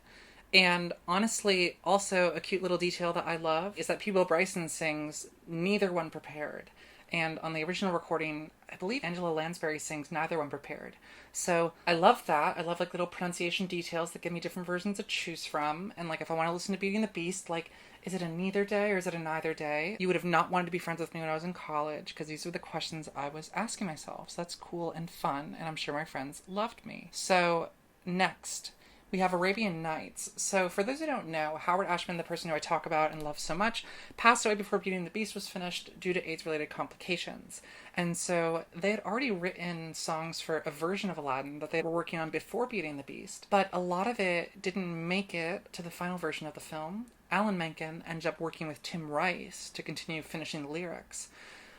And honestly, also a cute little detail that I love is that Peebo Bryson sings Neither One Prepared. And on the original recording, I believe Angela Lansbury sings Neither One Prepared. So I love that. I love like little pronunciation details that give me different versions to choose from. And like if I want to listen to Beauty and the Beast, like, is it a neither day or is it a neither day? You would have not wanted to be friends with me when I was in college, because these were the questions I was asking myself. So that's cool and fun, and I'm sure my friends loved me. So next, we have Arabian Nights. So for those who don't know, Howard Ashman, the person who I talk about and love so much, passed away before Beauty and the Beast was finished due to AIDS-related complications. And so they had already written songs for a version of Aladdin that they were working on before Beauty and the Beast, but a lot of it didn't make it to the final version of the film. Alan Menken ended up working with Tim Rice to continue finishing the lyrics.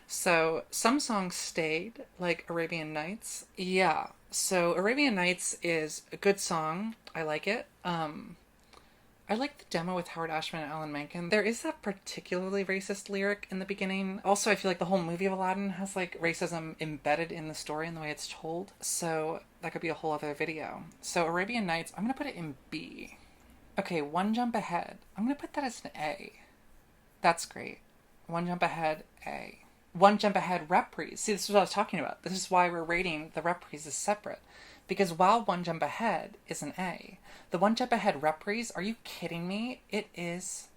So some songs stayed, like Arabian Nights. Yeah, so Arabian Nights is a good song. I like it. I like the demo with Howard Ashman and Alan Menken. There is that particularly racist lyric in the beginning. Also, I feel like the whole movie of Aladdin has like racism embedded in the story and the way it's told. So that could be a whole other video. So Arabian Nights, I'm going to put it in B. Okay, One Jump Ahead. I'm going to put that as an A. That's great. One Jump Ahead, A. One Jump Ahead reprise. See, this is what I was talking about. This is why we're rating the reprises separate. Because while One Jump Ahead is an A, the One Jump Ahead reprise, are you kidding me? It is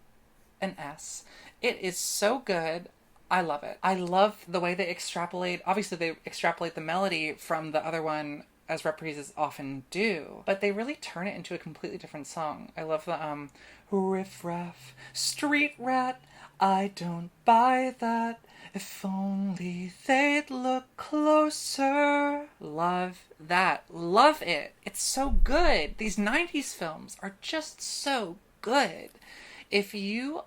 an S. It is so good. I love it. I love the way they extrapolate. Obviously, they extrapolate the melody from the other one, as reprises often do, but they really turn it into a completely different song. I love the riff raff, street rat, I don't buy that. If only they'd look closer. Love that. Love it. It's so good. These 90s films are just so good. If you're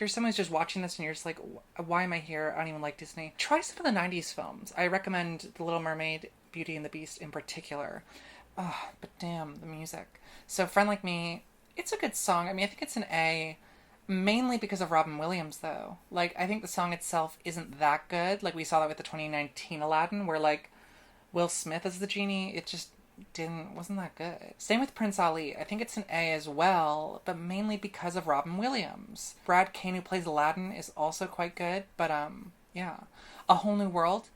someone who's just watching this and you're just like, why am I here? I don't even like Disney. Try some of the 90s films. I recommend The Little Mermaid, Beauty and the Beast in particular. Oh, but damn, the music. So Friend Like Me, it's a good song. I mean, I think it's an A. Mainly because of Robin Williams, though. Like, I think the song itself isn't that good. Like, we saw that with the 2019 Aladdin, where, like, Will Smith as the genie, it just wasn't that good. Same with Prince Ali. I think it's an A as well, but mainly because of Robin Williams. Brad Kane, who plays Aladdin, is also quite good, but, yeah. A Whole New World,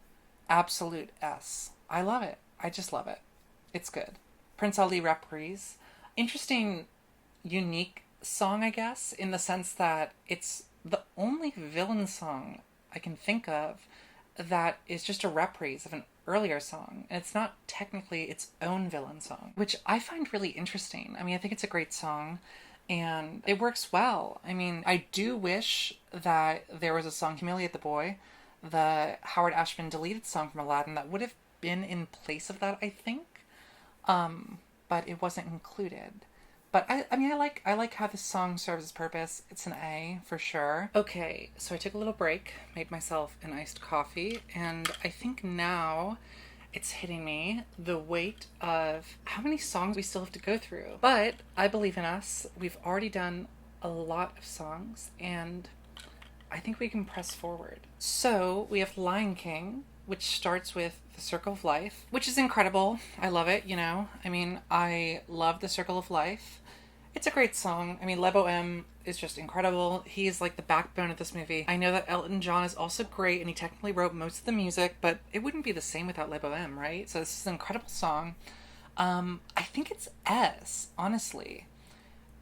absolute S. I love it. I just love it. It's good. Prince Ali reprise. Interesting, unique song, I guess, in the sense that it's the only villain song I can think of that is just a reprise of an earlier song. And it's not technically its own villain song, which I find really interesting. I mean, I think it's a great song and it works well. I mean, I do wish that there was a song, Humiliate the Boy, the Howard Ashman deleted song from Aladdin, that would have been in place of that, I think. But it wasn't included. But I mean, I like how this song serves its purpose. It's an A for sure. Okay, so I took a little break, made myself an iced coffee, and I think now it's hitting me the weight of how many songs we still have to go through. But I believe in us. We've already done a lot of songs, and I think we can press forward. So we have Lion King, which starts with The Circle of Life, which is incredible. I love it, you know. I mean, I love The Circle of Life. It's a great song. I mean, Le Bohème is just incredible. He's like the backbone of this movie. I know that Elton John is also great, and he technically wrote most of the music, but it wouldn't be the same without Le Bohème, right? So this is an incredible song. I think it's S, honestly.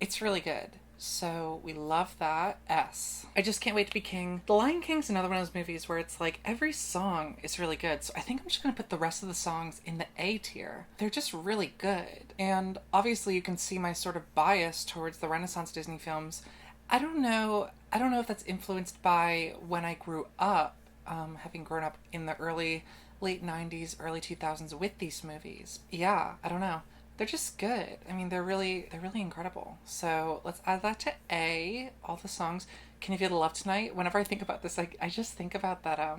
It's really good. So we love that. S. I just can't wait to be king. The Lion King's another one of those movies where it's like every song is really good. So I think I'm just going to put the rest of the songs in the A tier. They're just really good. And obviously you can see my sort of bias towards the Renaissance Disney films. I don't know if that's influenced by when I grew up, having grown up in the late 90s, early 2000s with these movies. Yeah, I don't know. They're just good. I mean, they're really incredible. So let's add that to A, all the songs. Can You Feel the Love Tonight? Whenever I think about this, I just think about that,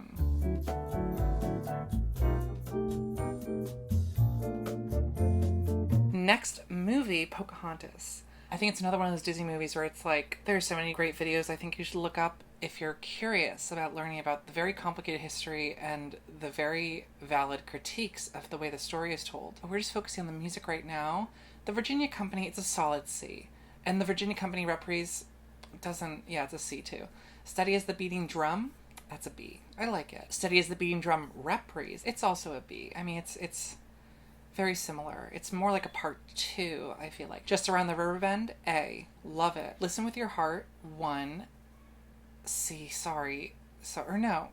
Next movie, Pocahontas. I think it's another one of those Disney movies where it's like, there's so many great videos I think you should look up if you're curious about learning about the very complicated history and the very valid critiques of the way the story is told. We're just focusing on the music right now. The Virginia Company, it's a solid C. And the Virginia Company reprise it's a C too. Steady as the Beating Drum, that's a B. I like it. Steady as the Beating Drum reprise, it's also a B. I mean, it's very similar. It's more like a part 2, I feel like. Just Around the River Bend, A. Love it. Listen with Your Heart, 1. C, sorry. Or no.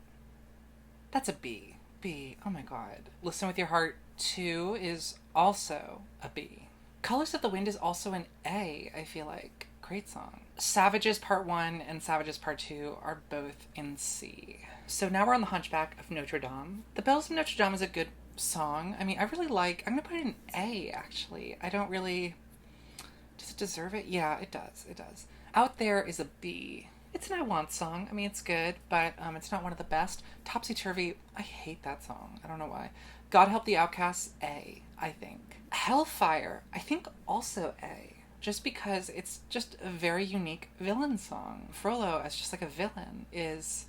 That's a B. B. Oh my god. Listen with Your Heart 2 is also a B. Colors of the Wind is also an A, I feel like. Great song. Savages Part 1 and Savages Part 2 are both in C. So now we're on The Hunchback of Notre Dame. The Bells of Notre Dame is a good song. I mean, I'm going to put it in A, actually. I don't really... Does it deserve it? Yeah, it does. It does. Out There is a B. It's an I Want song. I mean, it's good, but it's not one of the best. Topsy Turvy, I hate that song. I don't know why. God Help the Outcasts, A, I think. Hellfire, I think also A. just because it's just a very unique villain song. Frollo as just like a villain is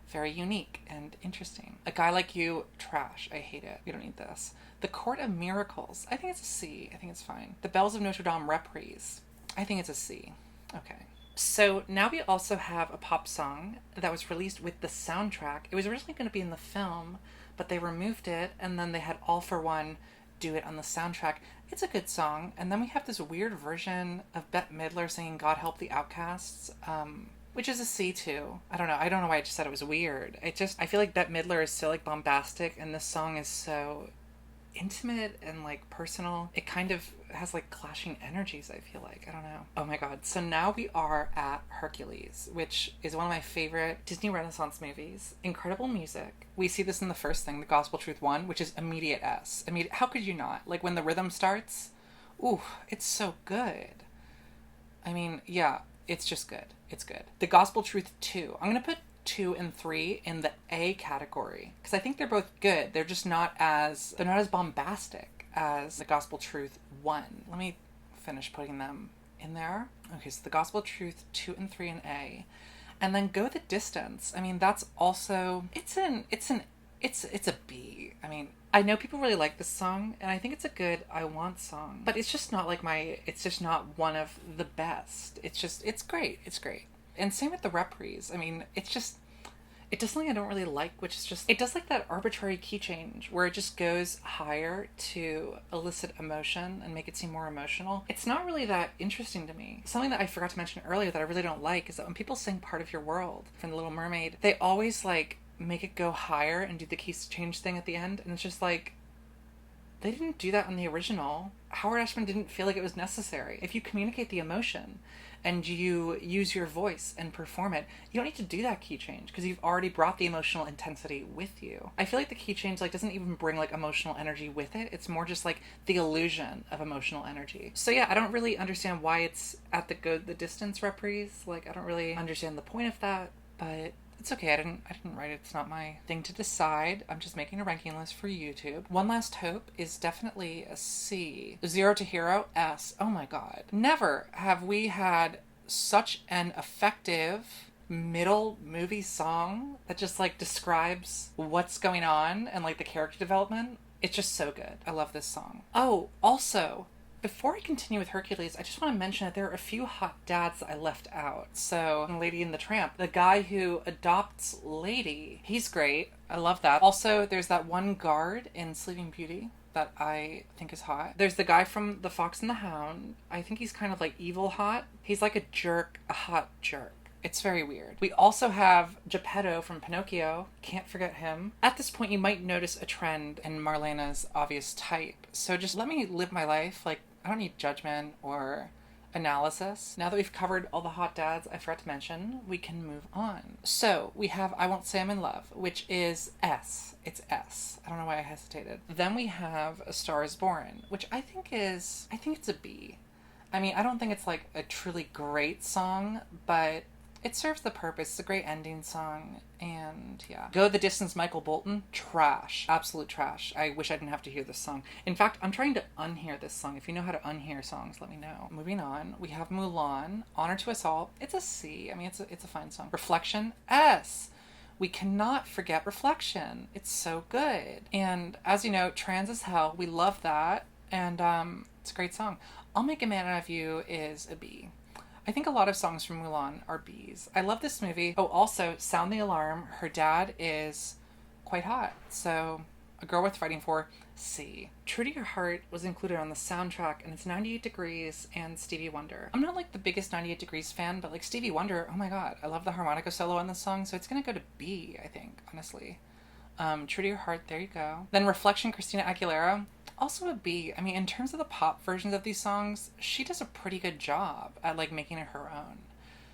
very unique and interesting. A Guy Like You, trash. I hate it. We don't need this. The Court of Miracles. I think it's a C. I think it's fine. The Bells of Notre Dame, reprise. I think it's a C. Okay. So now we also have a pop song that was released with the soundtrack. It was originally going to be in the film, but they removed it, and then they had All For One do it on the soundtrack. It's a good song. And then we have this weird version of Bette Midler singing God Help the Outcasts, which is a C too. I don't know why I just said it was weird. I feel like Bette Midler is so like bombastic, and this song is so intimate and like personal. It kind of has like clashing energies, I feel like. I don't know. Oh my god. So now we are at Hercules, which is one of my favorite Disney Renaissance movies. Incredible music. We see this in the first thing, the Gospel Truth 1, which is immediate S. How could you not? Like when the rhythm starts, ooh, it's so good. Yeah, it's just good. It's good. The Gospel Truth 2. I'm going to put 2 and 3 in the A category because I think they're both good. They're not as bombastic as the Gospel Truth 1. Let me finish putting them in there. Okay, so the Gospel Truth 2 and 3 in A, and then Go the Distance. That's also it's a B. I know people really like this song, and I think it's a good I Want song, but it's just not it's just not one of the best. It's great. It's great. And same with the reprise. It does something I don't really like, which is it does like that arbitrary key change where it just goes higher to elicit emotion and make it seem more emotional. It's not really that interesting to me. Something that I forgot to mention earlier that I really don't like is that when people sing Part of Your World from The Little Mermaid, they always make it go higher and do the key change thing at the end, and it's just like, they didn't do that in the original. Howard Ashman didn't feel like it was necessary. If you communicate the emotion and you use your voice and perform it, you don't need to do that key change because you've already brought the emotional intensity with you. I feel like the key change doesn't even bring emotional energy with it. It's more just the illusion of emotional energy. So yeah, I don't really understand why it's at the Go the Distance reprise. I don't really understand the point of that, but it's okay. I didn't write it. It's not my thing to decide. I'm just making a ranking list for YouTube. One Last Hope is definitely a C. Zero to Hero, S. Oh my god. Never have we had such an effective middle movie song that just describes what's going on and the character development. It's just so good. I love this song. Oh, also, before I continue with Hercules, I just want to mention that there are a few hot dads that I left out. So, Lady and the Tramp, the guy who adopts Lady, he's great. I love that. Also, there's that one guard in Sleeping Beauty that I think is hot. There's the guy from The Fox and the Hound. I think he's kind of evil hot. He's a jerk, a hot jerk. It's very weird. We also have Geppetto from Pinocchio. Can't forget him. At this point, you might notice a trend in Marlena's obvious type. So just let me live my life. I don't need judgment or analysis. Now that we've covered all the hot dads I forgot to mention, we can move on. So we have I Won't Say I'm in Love, which is S. It's S. I don't know why I hesitated. Then we have A Star Is Born, which I think it's a B. I don't think it's a truly great song, but it serves the purpose. It's a great ending song, and yeah. Go the Distance, Michael Bolton, trash. Absolute trash. I wish I didn't have to hear this song. In fact, I'm trying to unhear this song. If you know how to unhear songs, let me know. Moving on, we have Mulan, Honor to Us All. It's a C. It's a fine song. Reflection, S. We cannot forget Reflection. It's so good. And as you know, Trans as Hell, we love that, and it's a great song. I'll Make a Man Out of You is a B. I think a lot of songs from Mulan are B's. I love this movie. Oh, also, Sound the Alarm. Her dad is quite hot. So, A Girl Worth Fighting For, C. True to Your Heart was included on the soundtrack, and it's 98 Degrees and Stevie Wonder. I'm not the biggest 98 Degrees fan, but Stevie Wonder, oh my god, I love the harmonica solo on this song, so it's gonna go to B, I think, honestly. True to Your Heart, there you go. Then Reflection, Christina Aguilera, also a B. In terms of the pop versions of these songs, she does a pretty good job at making it her own.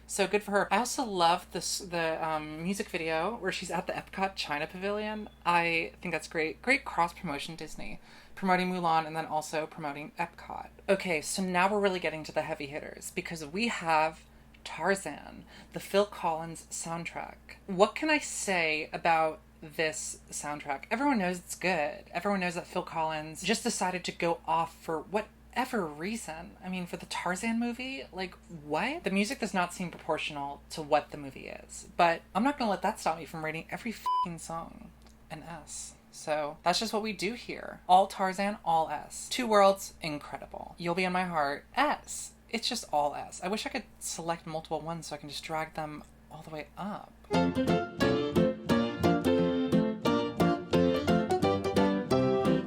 So good for her. I also love the music video where she's at the Epcot China Pavilion. I think that's great. Great cross promotion, Disney. Promoting Mulan and then also promoting Epcot. Okay, so now we're really getting to the heavy hitters because we have Tarzan, the Phil Collins soundtrack. What can I say about this soundtrack? Everyone knows it's good. Everyone knows that Phil Collins just decided to go off for what whatever reason. I mean, for the Tarzan movie, like, what? The music does not seem proportional to what the movie is. But I'm not gonna let that stop me from rating every fucking song an S. So that's just what we do here. All Tarzan, all S. Two Worlds, incredible. You'll Be in My Heart, S. It's just all S. I wish I could select multiple ones so I can just drag them all the way up.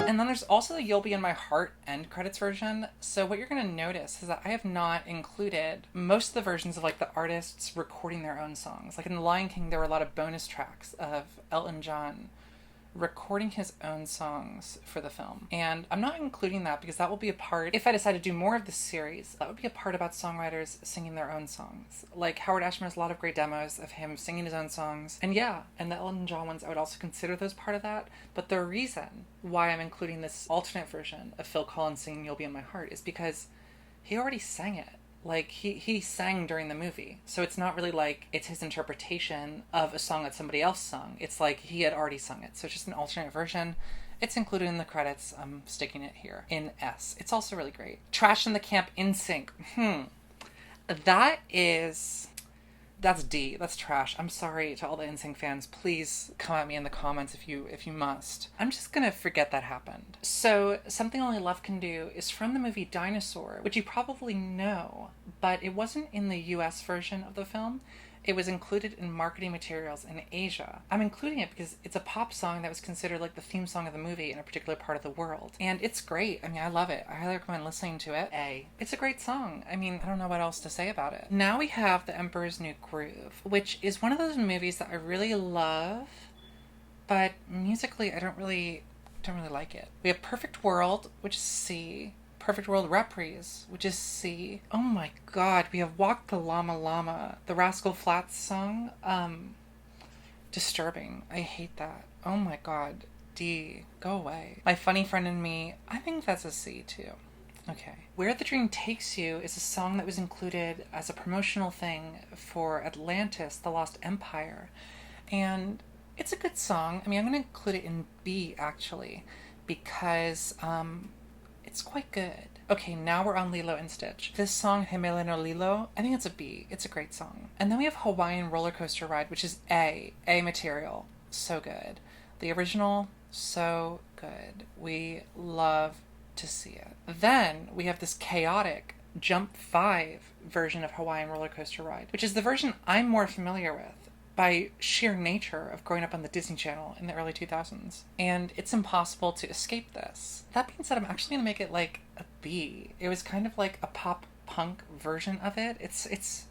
And then there's also the You'll Be in My Heart end credits version. So what you're going to notice is that I have not included most of the versions of like the artists recording their own songs. Like in The Lion King, there were a lot of bonus tracks of Elton John recording his own songs for the film. And I'm not including that because that will be a part, if I decide to do more of this series, that would be a part about songwriters singing their own songs. Like Howard Ashman has a lot of great demos of him singing his own songs. And yeah, and the Elton John ones, I would also consider those part of that. But the reason why I'm including this alternate version of Phil Collins singing You'll Be in My Heart is because he already sang it. Like, he sang during the movie. So it's not really like it's his interpretation of a song that somebody else sung. It's like he had already sung it. So it's just an alternate version. It's included in the credits. I'm sticking it here in S. It's also really great. Trash in the Camp in Sync. That's D. That's trash. I'm sorry to all the NSYNC fans. Please come at me in the comments if you must. I'm just gonna forget that happened. So Something Only Love Can Do is from the movie Dinosaur, which you probably know, but it wasn't in the US version of the film. It was included in marketing materials in Asia. I'm including it because it's a pop song that was considered like the theme song of the movie in a particular part of the world. And it's great. I mean, I love it. I highly recommend listening to it. It's a great song. I mean, I don't know what else to say about it. Now we have The Emperor's New Groove, which is one of those movies that I really love, but musically I don't really like it. We have Perfect World, which is C. Perfect World Reprise, which is C. Oh my god, we have Walk the Llama Llama, the Rascal Flatts song. Disturbing. I hate that. Oh my god. D. Go away. My Funny Friend and Me, I think that's a C too. Okay. Where the Dream Takes You is a song that was included as a promotional thing for Atlantis, The Lost Empire. And it's a good song. I mean, I'm going to include it in B actually, because it's quite good. Okay, now we're on Lilo and Stitch. This song, Himele no Lilo, I think it's a B. It's a great song. And then we have Hawaiian Roller Coaster Ride, which is A. A material. So good. The original, so good. We love to see it. Then we have this chaotic Jump 5 version of Hawaiian Roller Coaster Ride, which is the version I'm more familiar with by sheer nature of growing up on the Disney Channel in the early 2000s. And it's impossible to escape this. That being said, I'm actually going to make it like a B. It was kind of like a pop punk version of it. It's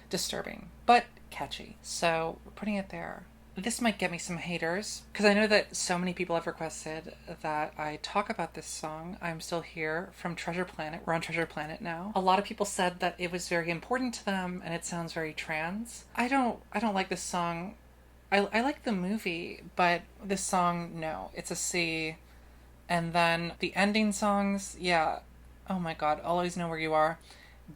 disturbing, but catchy. So we're putting it there. This might get me some haters, because I know that so many people have requested that I talk about this song, I'm Still Here, from Treasure Planet. We're on Treasure Planet now. A lot of people said that it was very important to them and it sounds very trans. I don't like this song. I like the movie, but this song, no. It's a C. And then the ending songs, yeah. Oh my god, Always Know Where You Are.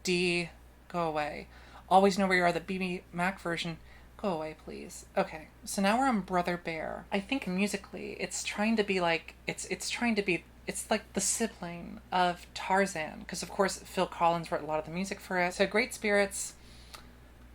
D. Go away. Always Know Where You Are, the BB Mac version. Go away, please. Okay, so now we're on Brother Bear. I think musically, it's trying to be like, it's like the sibling of Tarzan, because of course Phil Collins wrote a lot of the music for it. So Great Spirits,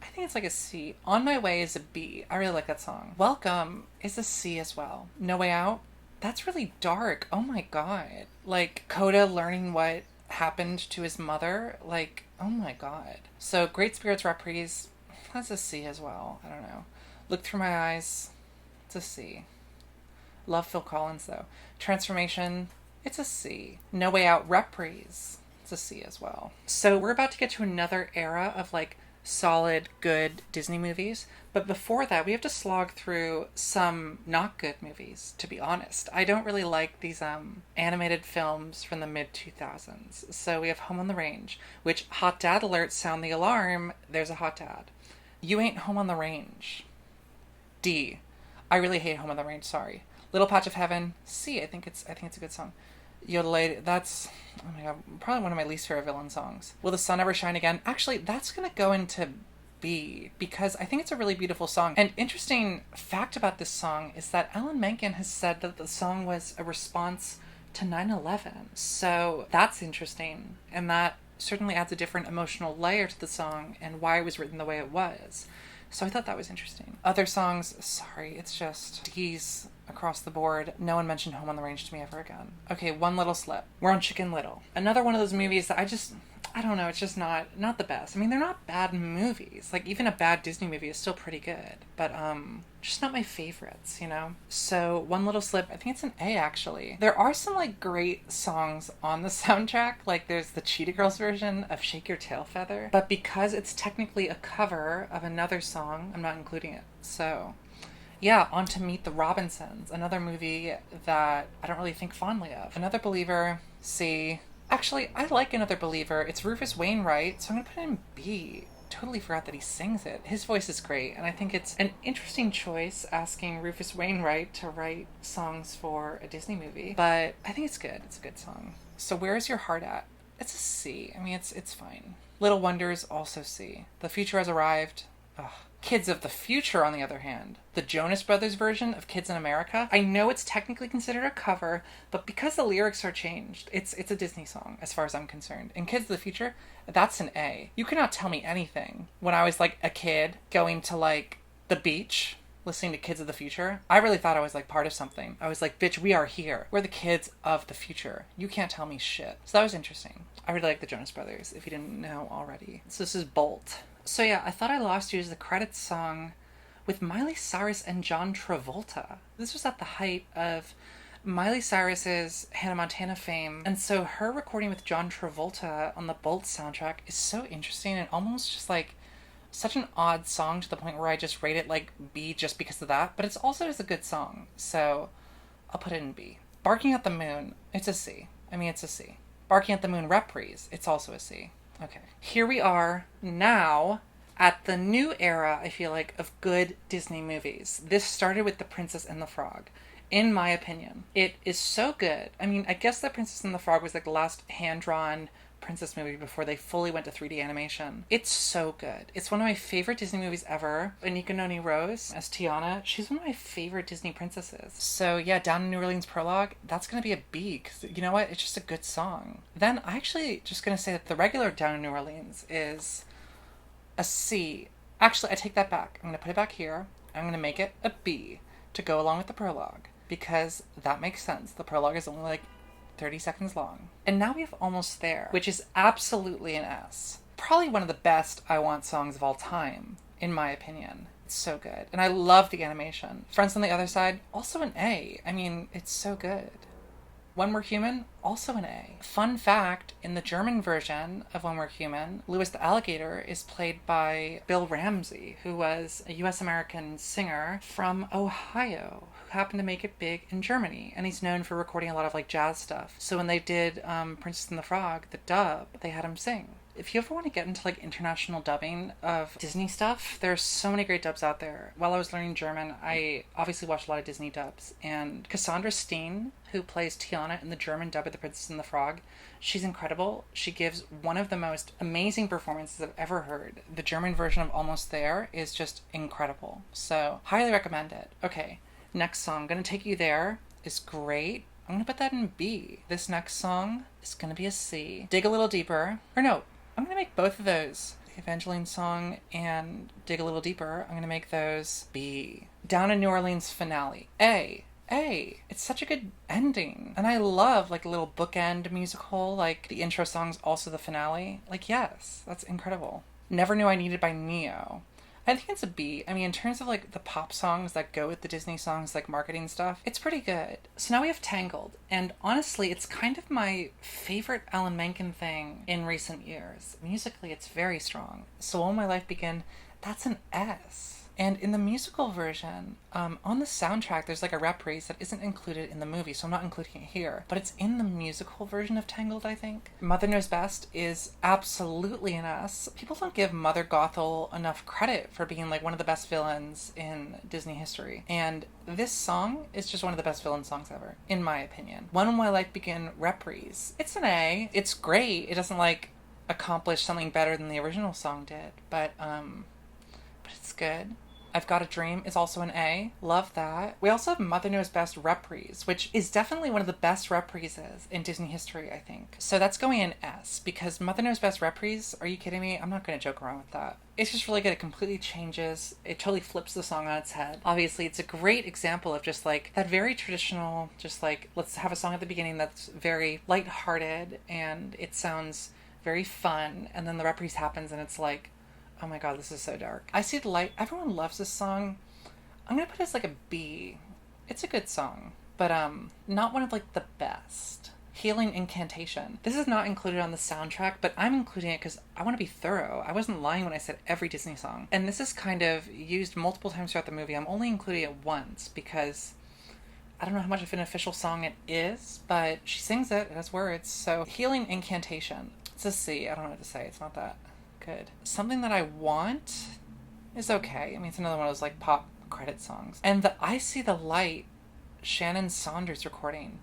I think it's like a C. On My Way is a B. I really like that song. Welcome is a C as well. No Way Out, that's really dark. Oh my god. Like Coda learning what happened to his mother, like, oh my god. So Great Spirits Reprise, that's a C as well. I don't know. Look Through My Eyes, it's a C. Love Phil Collins though. Transformation, it's a C. No Way Out Reprise, it's a C as well. So we're about to get to another era of like solid, good Disney movies. But before that, we have to slog through some not good movies, to be honest. I don't really like these animated films from the mid-2000s. So we have Home on the Range, which, hot dad alert, sound the alarm. There's a hot dad. You Ain't Home on the Range. D. I really hate Home on the Range, sorry. Little Patch of Heaven. C. I think it's a good song. Yodelade, that's, oh my god, probably one of my least favorite villain songs. Will the Sun Ever Shine Again? Actually, that's gonna go into B, because I think it's a really beautiful song. An interesting fact about this song is that Alan Menken has said that the song was a response to 9/11. So that's interesting. And that certainly adds a different emotional layer to the song and why it was written the way it was. So I thought that was interesting. Other songs, sorry, it's just D's across the board. No one mentioned Home on the Range to me ever again. Okay, One Little Slip. We're on Chicken Little. Another one of those movies that I don't know, it's just not the best. I mean, they're not bad movies. Like, even a bad Disney movie is still pretty good. But, just not my favorites, you know? So, One Little Slip, I think it's an A, actually. There are some, like, great songs on the soundtrack. Like, there's the Cheetah Girls version of Shake Your Tail Feather. But because it's technically a cover of another song, I'm not including it. So, yeah, on to Meet the Robinsons, another movie that I don't really think fondly of. Another Believer, C. Actually, I like Another Believer. It's Rufus Wainwright, so I'm going to put it in B. Totally forgot that he sings it. His voice is great, and I think it's an interesting choice asking Rufus Wainwright to write songs for a Disney movie. But I think it's good. It's a good song. So Where Is Your Heart At? It's a C. I mean, it's fine. Little Wonders, also C. The Future Has Arrived. Ugh. Kids of the Future, on the other hand, the Jonas Brothers version of Kids in America, I know it's technically considered a cover, but because the lyrics are changed, it's a Disney song as far as I'm concerned. And Kids of the Future, that's an A. You cannot tell me anything. When I was like a kid going to like the beach listening to Kids of the Future, I really thought I was like part of something. I was like, bitch, we are here. We're the kids of the future. You can't tell me shit. So that was interesting. I really like the Jonas Brothers, if you didn't know already. So this is Bolt. So yeah, I Thought I Lost You is the credits song with Miley Cyrus and John Travolta. This was at the height of Miley Cyrus's Hannah Montana fame. And so her recording with John Travolta on the Bolt soundtrack is so interesting and almost just like such an odd song to the point where I just rate it like B just because of that. But it's also just a good song. So I'll put it in B. Barking at the Moon, it's a C. I mean, it's a C. Barking at the Moon Reprise, it's also a C. Okay. Here we are now at the new era, I feel like, of good Disney movies. This started with The Princess and the Frog, in my opinion. It is so good. I mean, I guess The Princess and the Frog was like the last hand-drawn princess movie before they fully went to 3D animation. It's so good. It's one of my favorite Disney movies ever. Anika Noni Rose as Tiana, she's one of my favorite Disney princesses. So yeah, Down in New Orleans prologue, that's gonna be a B, because you know what? It's just a good song. Then I actually just gonna say that the regular Down in New Orleans is a C. Actually, I take that back. I'm gonna put it back here. I'm gonna make it a B to go along with the prologue, because that makes sense. The prologue is only like 30 seconds long. And now we have Almost There, which is absolutely an S. Probably one of the best I Want songs of all time, in my opinion. It's so good. And I love the animation. Friends on the Other Side, also an A. I mean, it's so good. When We're Human, also an A. Fun fact, in the German version of When We're Human, Louis the Alligator is played by Bill Ramsey, who was a US-American singer from Ohio, who happened to make it big in Germany. And he's known for recording a lot of like jazz stuff. So when they did Princess and the Frog, the dub, they had him sing. If you ever want to get into like international dubbing of Disney stuff, there's so many great dubs out there. While I was learning German, I obviously watched a lot of Disney dubs. And Cassandra Steen, who plays Tiana in the German dub of The Princess and the Frog, she's incredible. She gives one of the most amazing performances I've ever heard. The German version of Almost There is just incredible. So, highly recommend it. Okay, next song, Gonna Take You There, is great. I'm gonna put that in B. This next song is gonna be a C. Dig a Little Deeper. Or no, I'm going to make both of those, the Evangeline song and Dig a Little Deeper, I'm going to make those B. Down in New Orleans finale, A. A. It's such a good ending. And I love like a little bookend musical, like the intro song's also the finale. Like, yes, that's incredible. Never Knew I Needed by Neo. I think it's a B. I mean, in terms of like the pop songs that go with the Disney songs, like marketing stuff, it's pretty good. So now we have Tangled. And honestly, it's kind of my favorite Alan Menken thing in recent years. Musically, it's very strong. So Will My Life Begin, that's an S. And in the musical version, on the soundtrack, there's like a reprise that isn't included in the movie, so I'm not including it here. But it's in the musical version of Tangled, I think. Mother Knows Best is absolutely an S. People don't give Mother Gothel enough credit for being like one of the best villains in Disney history. And this song is just one of the best villain songs ever, in my opinion. When Will My Life Begin reprise, it's an A. It's great. It doesn't like accomplish something better than the original song did, but it's good. I've Got a Dream is also an A. Love that. We also have Mother Knows Best Reprise, which is definitely one of the best reprises in Disney history, I think. So that's going in S, because Mother Knows Best Reprise, are you kidding me? I'm not going to joke around with that. It's just really good. It completely changes. It totally flips the song on its head. Obviously, it's a great example of just like that very traditional, just like, let's have a song at the beginning that's very lighthearted and it sounds very fun. And then the reprise happens and it's like, oh my god, this is so dark. I See the Light. Everyone loves this song. I'm going to put it as like a B. It's a good song, but not one of like the best. Healing Incantation. This is not included on the soundtrack, but I'm including it because I want to be thorough. I wasn't lying when I said every Disney song. And this is kind of used multiple times throughout the movie. I'm only including it once because I don't know how much of an official song it is, but she sings it. It has words. So Healing Incantation. It's a C. I don't know what to say. It's not that good. Something That I Want is okay. I mean, it's another one of those like pop credit songs. And the I See the Light Shannon Saunders recording.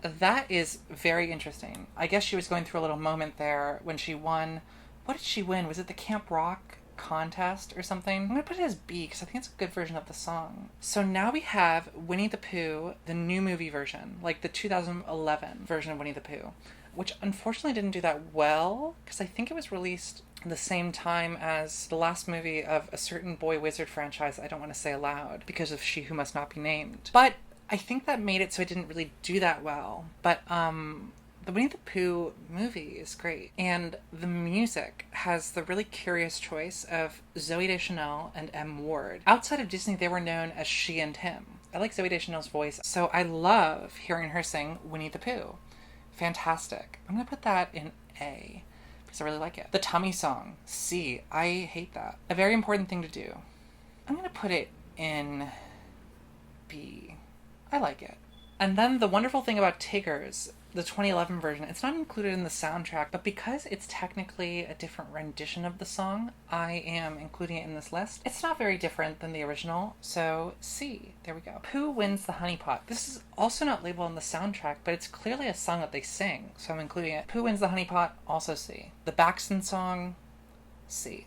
That is very interesting. I guess she was going through a little moment there when she won. What did she win? Was it the Camp Rock contest or something? I'm going to put it as B because I think it's a good version of the song. So now we have Winnie the Pooh, the new movie version, like the 2011 version of Winnie the Pooh, which unfortunately didn't do that well because I think it was released the same time as the last movie of a certain boy wizard franchise I don't want to say aloud because of She Who Must Not Be Named. But I think that made it so it didn't really do that well. But the Winnie the Pooh movie is great. And the music has the really curious choice of Zooey Deschanel and M. Ward. Outside of Disney, they were known as She and Him. I like Zooey Deschanel's voice, so I love hearing her sing Winnie the Pooh. Fantastic. I'm going to put that in A because I really like it. The Tummy Song, C. I hate that. A very important thing to do. I'm going to put it in B. I like it. And then the wonderful thing about Tigger's, the 2011 version, it's not included in the soundtrack, but because it's technically a different rendition of the song, I am including it in this list. It's not very different than the original, so C. There we go. Pooh Wins the Honey Pot. This is also not labeled on the soundtrack, but it's clearly a song that they sing, so I'm including it. Pooh Wins the Honey Pot, also C. The Baxton Song, C.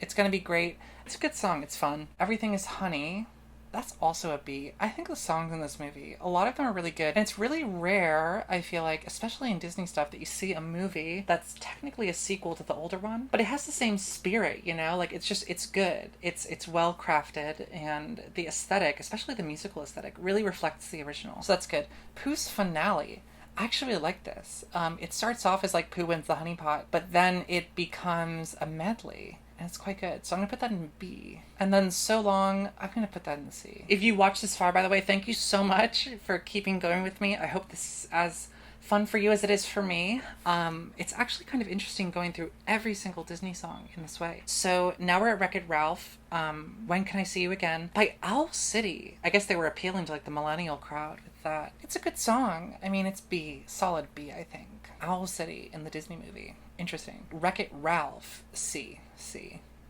It's gonna be great. It's a good song. It's fun. Everything is Honey. That's also a B. I think the songs in this movie, a lot of them are really good. And it's really rare, I feel like, especially in Disney stuff, that you see a movie that's technically a sequel to the older one, but it has the same spirit, you know? Like, it's good. It's well crafted, and the aesthetic, especially the musical aesthetic, really reflects the original. So that's good. Pooh's finale. I actually really like this. It starts off as like Pooh Wins the Honey Pot, but then it becomes a medley. And it's quite good. So I'm going to put that in B. And then So Long, I'm going to put that in C. If you watched this far, by the way, thank you so much for keeping going with me. I hope this is as fun for you as it is for me. It's actually kind of interesting going through every single Disney song in this way. So now we're at Wreck-It Ralph. When Can I See You Again? By Owl City. I guess they were appealing to like the millennial crowd with that. It's a good song. I mean, it's B. Solid B, I think. Owl City in the Disney movie. Interesting. Wreck-It Ralph, C.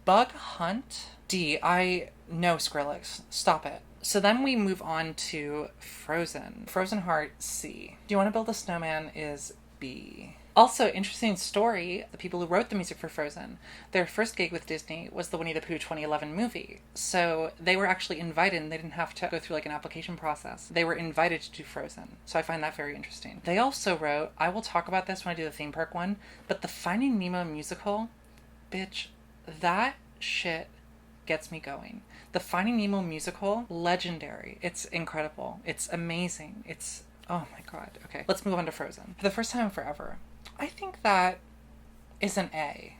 Bug Hunt, D. I know Skrillex. Stop it. So then we move on to Frozen. Frozen Heart, C. Do You Want to Build a Snowman is B. Also, interesting story, the people who wrote the music for Frozen, their first gig with Disney was the Winnie the Pooh 2011 movie. So they were actually invited and they didn't have to go through like an application process. They were invited to do Frozen. So I find that very interesting. They also wrote, I will talk about this when I do the theme park one, but the Finding Nemo musical, bitch, that shit gets me going. The Finding Nemo musical, legendary. It's incredible. It's amazing. It's, oh my god. Okay, let's move on to Frozen. For the first time forever, I think that is an A.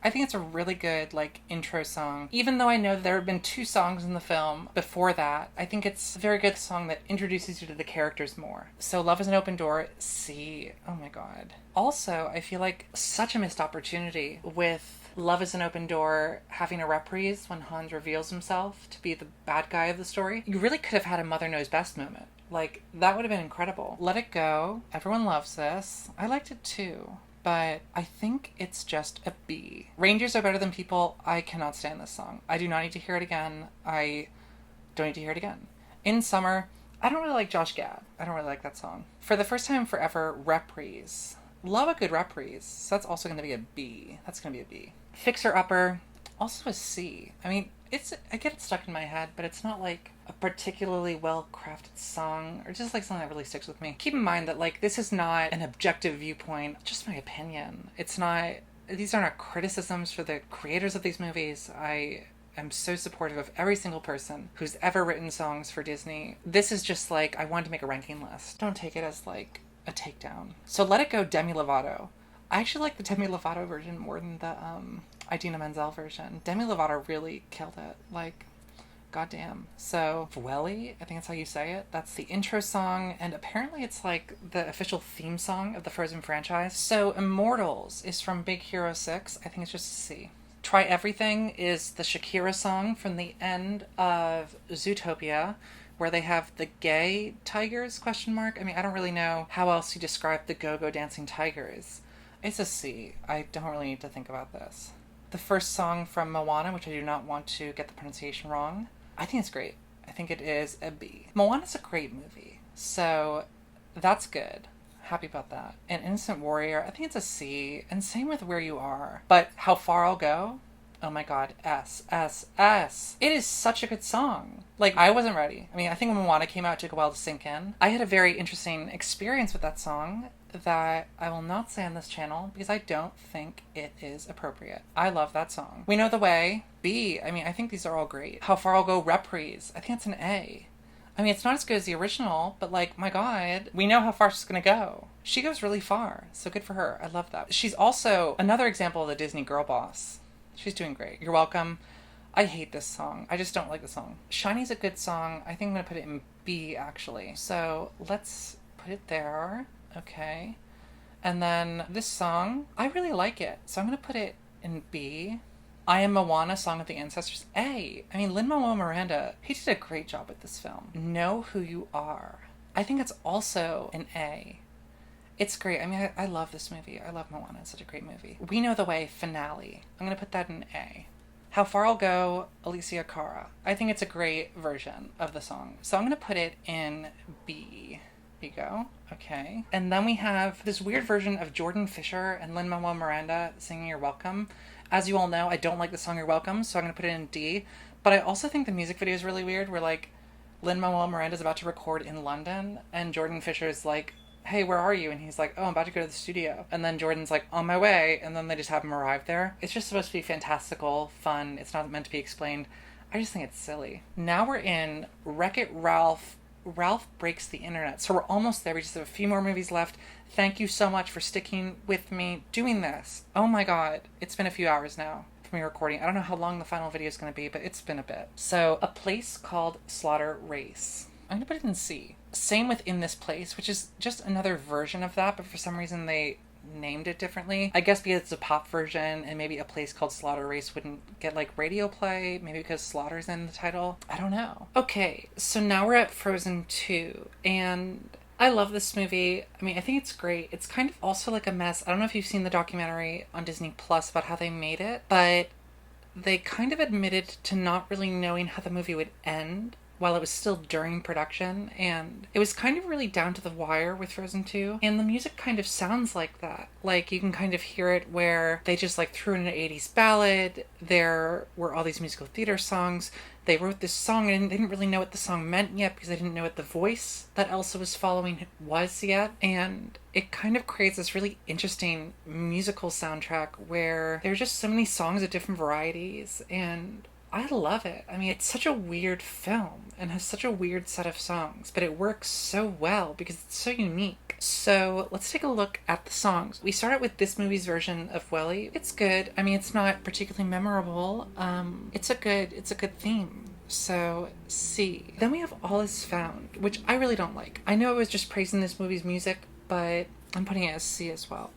I think it's a really good, like, intro song. Even though I know there have been 2 songs in the film before that, I think it's a very good song that introduces you to the characters more. So Love is an Open Door, C. Oh my god. Also, I feel like such a missed opportunity with Love is an Open Door having a reprise when Hans reveals himself to be the bad guy of the story. You really could have had a Mother Knows Best moment. Like, that would have been incredible. Let It Go. Everyone loves this. I liked it too. But I think it's just a B. Rangers Are Better Than People. I cannot stand this song. I do not need to hear it again. I don't need to hear it again. In Summer. I don't really like Josh Gad. I don't really like that song. For the First Time Forever, reprise. Love a good reprise. So that's also going to be a B. That's going to be a B. Fixer Upper. Also a C. I mean, I get it stuck in my head, but it's not like a particularly well crafted song or just like something that really sticks with me. Keep in mind that like this is not an objective viewpoint, just my opinion. It's not, these are not criticisms for the creators of these movies. I'm so supportive of every single person who's ever written songs for Disney. This is just like, I wanted to make a ranking list. Don't take it as like a takedown. So Let It Go, Demi Lovato. I actually like the Demi Lovato version more than the Idina Menzel version. Demi Lovato really killed it. Like, goddamn. So Welly, I think that's how you say it. That's the intro song, and apparently it's like the official theme song of the Frozen franchise. So Immortals is from Big Hero 6. I think it's just a C. Try Everything is the Shakira song from the end of Zootopia, where they have the gay tigers, question mark. I mean, I don't really know how else you describe the go-go dancing tigers. It's a C. I don't really need to think about this. The first song from Moana, which I do not want to get the pronunciation wrong, I think it's great. I think it is a B. Moana's a great movie, so that's good. Happy about that. And Innocent Warrior, I think it's a C, and same with Where You Are. But How Far I'll Go, oh my god, S, S, S. It is such a good song. Like, I wasn't ready. I mean, I think when Moana came out, it took a while to sink in. I had a very interesting experience with that song that I will not say on this channel because I don't think it is appropriate. I love that song. We Know the Way, B. I mean, I think these are all great. How Far I'll Go, Reprise. I think it's an A. I mean, it's not as good as the original, but like, my god, we know how far she's gonna go. She goes really far, so good for her. I love that. She's also another example of the Disney girl boss. She's doing great. You're Welcome. I hate this song. I just don't like the song. Shiny's a good song. I think I'm gonna put it in B, actually. So let's put it there. Okay. And then this song, I really like it, so I'm gonna put it in B. I Am Moana, Song of the Ancestors, A. I mean, Lin-Manuel Miranda, he did a great job with this film. Know Who You Are. I think it's also an A. It's great. I mean, I love this movie. I love Moana. It's such a great movie. We Know the Way, Finale. I'm going to put that in A. How Far I'll Go, Alicia Cara. I think it's a great version of the song. So I'm going to put it in B. There you go. Okay. And then we have this weird version of Jordan Fisher and Lin-Manuel Miranda singing You're Welcome. As you all know, I don't like the song You're Welcome, so I'm going to put it in D. But I also think the music video is really weird, where, like, Lin-Manuel Miranda's about to record in London, and Jordan Fisher's like, hey, where are you? And he's like, oh, I'm about to go to the studio. And then Jordan's like, on my way, and then they just have him arrive there. It's just supposed to be fantastical, fun. It's not meant to be explained. I just think it's silly. Now we're in Wreck-It Ralph. Ralph Breaks the Internet. So we're almost there. We just have a few more movies left. Thank you so much for sticking with me doing this. Oh my god. It's been a few hours now for me recording. I don't know how long the final video is going to be, but it's been a bit. So, A Place Called Slaughter Race. I'm going to put it in C. Same with In This Place, which is just another version of that, but for some reason they named it differently. I guess because it's a pop version, and maybe A Place Called Slaughter Race wouldn't get like radio play, maybe because Slaughter's in the title. I don't know. Okay, so now we're at Frozen 2, and I love this movie. I mean, I think it's great. It's kind of also like a mess. I don't know if you've seen the documentary on Disney Plus about how they made it, but they kind of admitted to not really knowing how the movie would end while it was still during production, and it was kind of really down to the wire with Frozen 2, and the music kind of sounds like that. Like, you can kind of hear it where they just like threw in an 80s ballad, there were all these musical theater songs, they wrote this song and they didn't really know what the song meant yet because they didn't know what the voice that Elsa was following was yet, and it kind of creates this really interesting musical soundtrack where there are just so many songs of different varieties, and I love it. I mean, it's such a weird film and has such a weird set of songs, but it works so well because it's so unique. So let's take a look at the songs. We start out with this movie's version of Welly. It's good. I mean, it's not particularly memorable. It's a good theme. So C. Then we have All Is Found, which I really don't like. I know I was just praising this movie's music, but I'm putting it as C as well.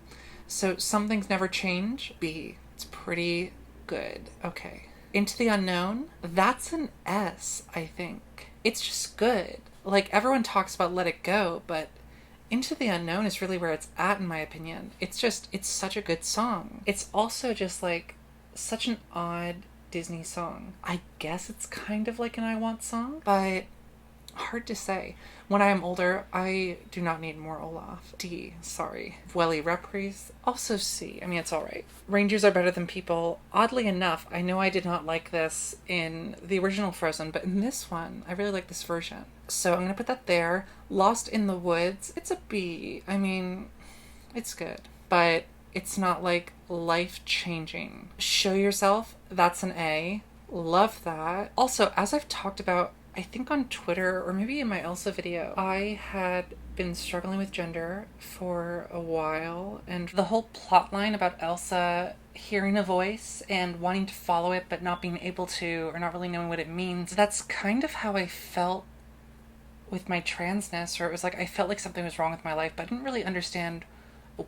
So Some Things Never Change, B. It's pretty good. Okay. Into the Unknown, that's an S, I think. It's just good. Like, everyone talks about Let It Go, but Into the Unknown is really where it's at, in my opinion. It's such a good song. It's also just, like, such an odd Disney song. I guess it's kind of like an I Want song, but Hard to say. When I am older, I do not need more Olaf. D, sorry. Welly reprise, also C. I mean, it's alright. Reindeers are better than people. Oddly enough, I know I did not like this in the original Frozen, but in this one, I really like this version. So I'm going to put that there. Lost in the Woods, it's a B. I mean, it's good, but it's not like life-changing. Show Yourself, that's an A. Love that. Also, as I've talked about, I think on Twitter or maybe in my Elsa video, I had been struggling with gender for a while, and the whole plot line about Elsa hearing a voice and wanting to follow it but not being able to, or not really knowing what it means, that's kind of how I felt with my transness, or it was like I felt like something was wrong with my life, but I didn't really understand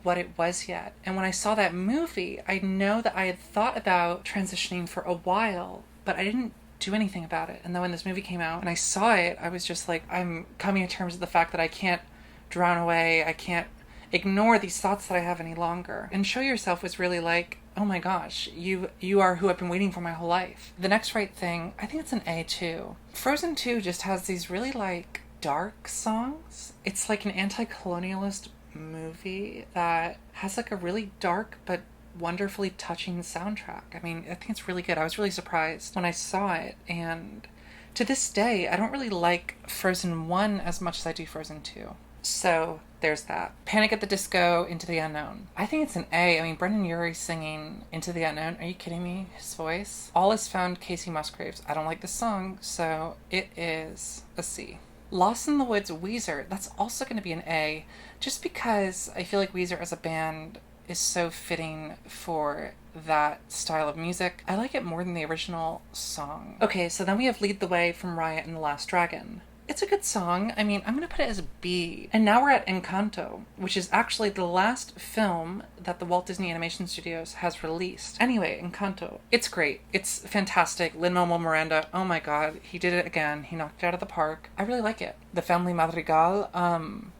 what it was yet. And when I saw that movie, I know that I had thought about transitioning for a while, but I didn't do anything about it. And then when this movie came out and I saw it, I was just like, I'm coming to terms with the fact that I can't drown away, I can't ignore these thoughts that I have any longer. And Show Yourself was really like, oh my gosh, you are who I've been waiting for my whole life. The Next Right Thing, I think it's an A too. Frozen 2 just has these really like dark songs. It's like an anti-colonialist movie that has like a really dark but wonderfully touching soundtrack. I mean, I think it's really good. I was really surprised when I saw it, and to this day, I don't really like Frozen 1 as much as I do Frozen 2. So there's that. Panic at the Disco, Into the Unknown. I think it's an A. I mean, Brendan Urie singing Into the Unknown. Are you kidding me? His voice. All Is Found, Casey Musgraves. I don't like this song, so it is a C. Lost in the Woods, Weezer. That's also going to be an A, just because I feel like Weezer as a band is so fitting for that style of music. I like it more than the original song. Okay, so then we have Lead the Way from Raya and the Last Dragon. It's a good song. I mean, I'm going to put it as a B. And now we're at Encanto, which is actually the last film that the Walt Disney Animation Studios has released. Anyway, Encanto. It's great. It's fantastic. Lin-Manuel Miranda, oh my god, he did it again. He knocked it out of the park. I really like it. The Family Madrigal,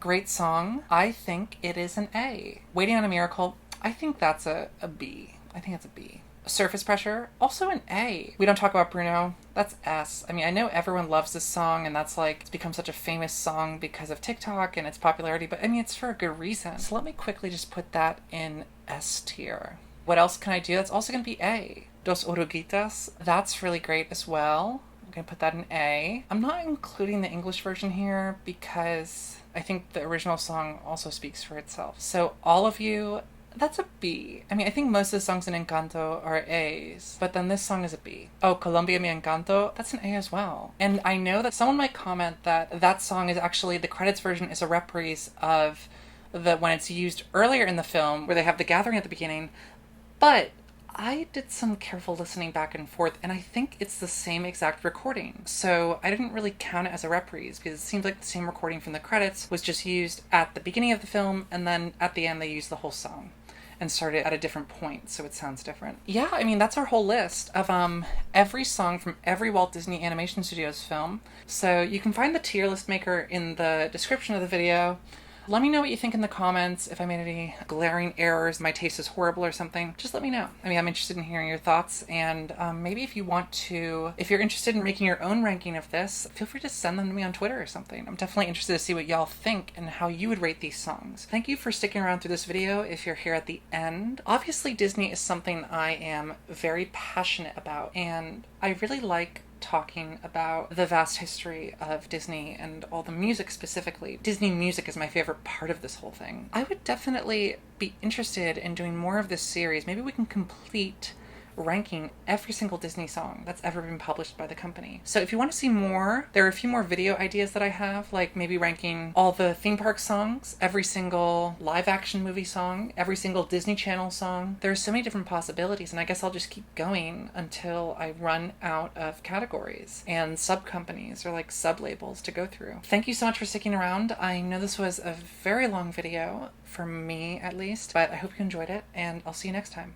great song. I think it is an A. Waiting on a Miracle, I think that's a B. I think it's a B. Surface Pressure, also an A. We Don't Talk About Bruno, that's S. I mean, I know everyone loves this song, and that's like, it's become such a famous song because of TikTok and its popularity, but I mean, it's for a good reason. So let me quickly just put that in S tier. What else can I do? That's also going to be A. Dos Oruguitas, that's really great as well. I'm going to put that in A. I'm not including the English version here because I think the original song also speaks for itself. So all of you, that's a B. I mean, I think most of the songs in Encanto are A's, but then this song is a B. Oh, Colombia Mi Encanto, that's an A as well. And I know that someone might comment that that song is actually, the credits version is a reprise of the when it's used earlier in the film where they have the gathering at the beginning, but I did some careful listening back and forth, and I think it's the same exact recording. So I didn't really count it as a reprise because it seems like the same recording from the credits was just used at the beginning of the film, and then at the end they used the whole song and started at a different point, so it sounds different. Yeah, I mean, that's our whole list of every song from every Walt Disney Animation Studios film. So you can find the tier list maker in the description of the video. Let me know what you think in the comments. If I made any glaring errors, my taste is horrible or something, just let me know. I mean, I'm interested in hearing your thoughts, and maybe if you want to, if you're interested in making your own ranking of this, feel free to send them to me on Twitter or something. I'm definitely interested to see what y'all think and how you would rate these songs. Thank you for sticking around through this video if you're here at the end. Obviously, Disney is something I am very passionate about, and I really like talking about the vast history of Disney and all the music specifically. Disney music is my favorite part of this whole thing. I would definitely be interested in doing more of this series. Maybe we can complete ranking every single Disney song that's ever been published by the company. So if you want to see more, there are a few more video ideas that I have, like maybe ranking all the theme park songs, every single live action movie song, every single Disney Channel song. There are so many different possibilities, and I guess I'll just keep going until I run out of categories and sub-companies or like sub-labels to go through. Thank you so much for sticking around. I know this was a very long video, for me at least, but I hope you enjoyed it, and I'll see you next time.